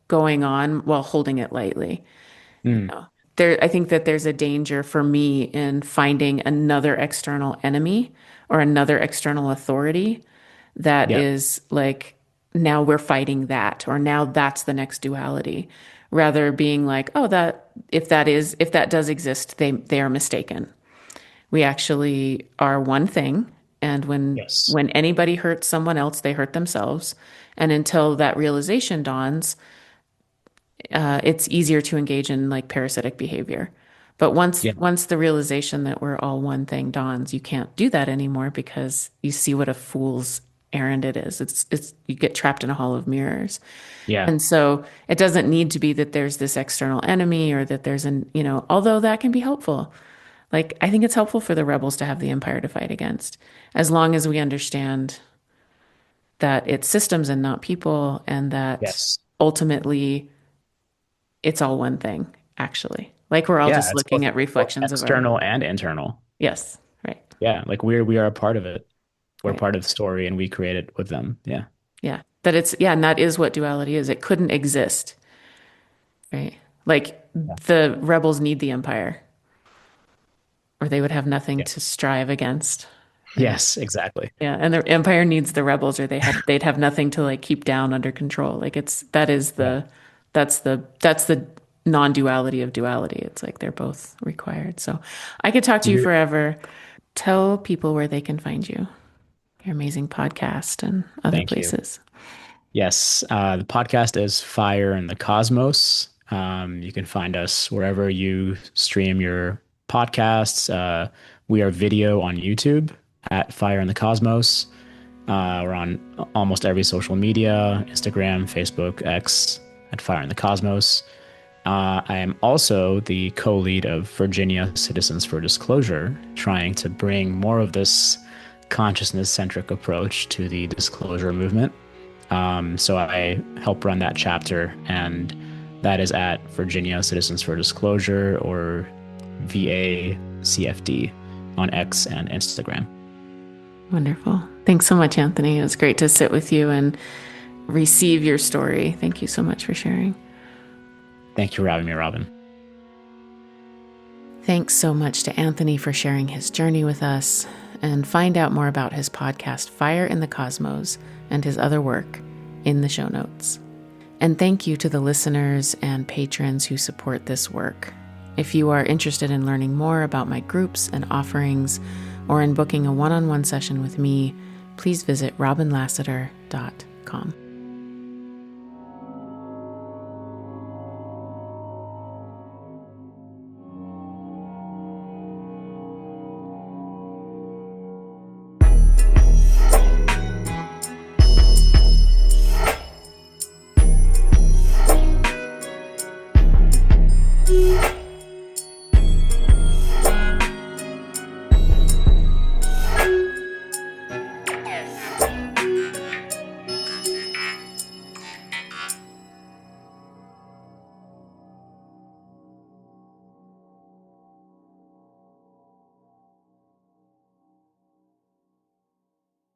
going on while holding it lightly. Mm. I think that there's a danger for me in finding another external enemy or another external authority that Yep. is like, now we're fighting that, or now that's the next duality, rather being like, oh, if that does exist, they are mistaken. We actually are one thing. And Yes. when anybody hurts someone else, they hurt themselves. And until that realization dawns, it's easier to engage in like parasitic behavior. But Yeah. once the realization that we're all one thing dawns, you can't do that anymore because you see what a fool's errand it is. It's you get trapped in a hall of mirrors. Yeah. And so it doesn't need to be that there's this external enemy or that although that can be helpful. Like I think it's helpful for the rebels to have the empire to fight against, as long as we understand that it's systems and not people, and that Yes. ultimately it's all one thing, actually. Like we're all Yeah. just It's looking both at both reflections of our, external and internal. yes, right, Yeah. Like we are a part of it. We're right. part of the story and we create it with them. Yeah. Yeah. And that is what duality is. It couldn't exist, right? Like Yeah. the rebels need the empire or they would have nothing Yeah. to strive against. Right. Yes, exactly. Yeah, and the empire needs the rebels, or they'd have nothing to like keep down under control. Like Yeah. that's the non-duality of duality. It's like they're both required. So I could talk to you You're, forever. Tell people where they can find you, your amazing podcast and other thank you. places. Yes, the podcast is Fire in the Cosmos. You can find us wherever you stream your podcasts. We are video on YouTube at Fire in the Cosmos. We're on almost every social media, Instagram, Facebook, X, at Fire in the Cosmos. I am also the co-lead of Virginia Citizens for Disclosure, trying to bring more of this consciousness-centric approach to the disclosure movement. So I help run that chapter, and that is at Virginia Citizens for Disclosure, or VACFD, on X and Instagram. Wonderful. Thanks so much, Anthony. It was great to sit with you and receive your story. Thank you so much for sharing. Thank you for having me, Robin. Thanks so much to Anthony for sharing his journey with us, and find out more about his podcast, Fire in the Cosmos, and his other work in the show notes. And thank you to the listeners and patrons who support this work. If you are interested in learning more about my groups and offerings, or in booking a one-on-one session with me, please visit robinlassiter.com.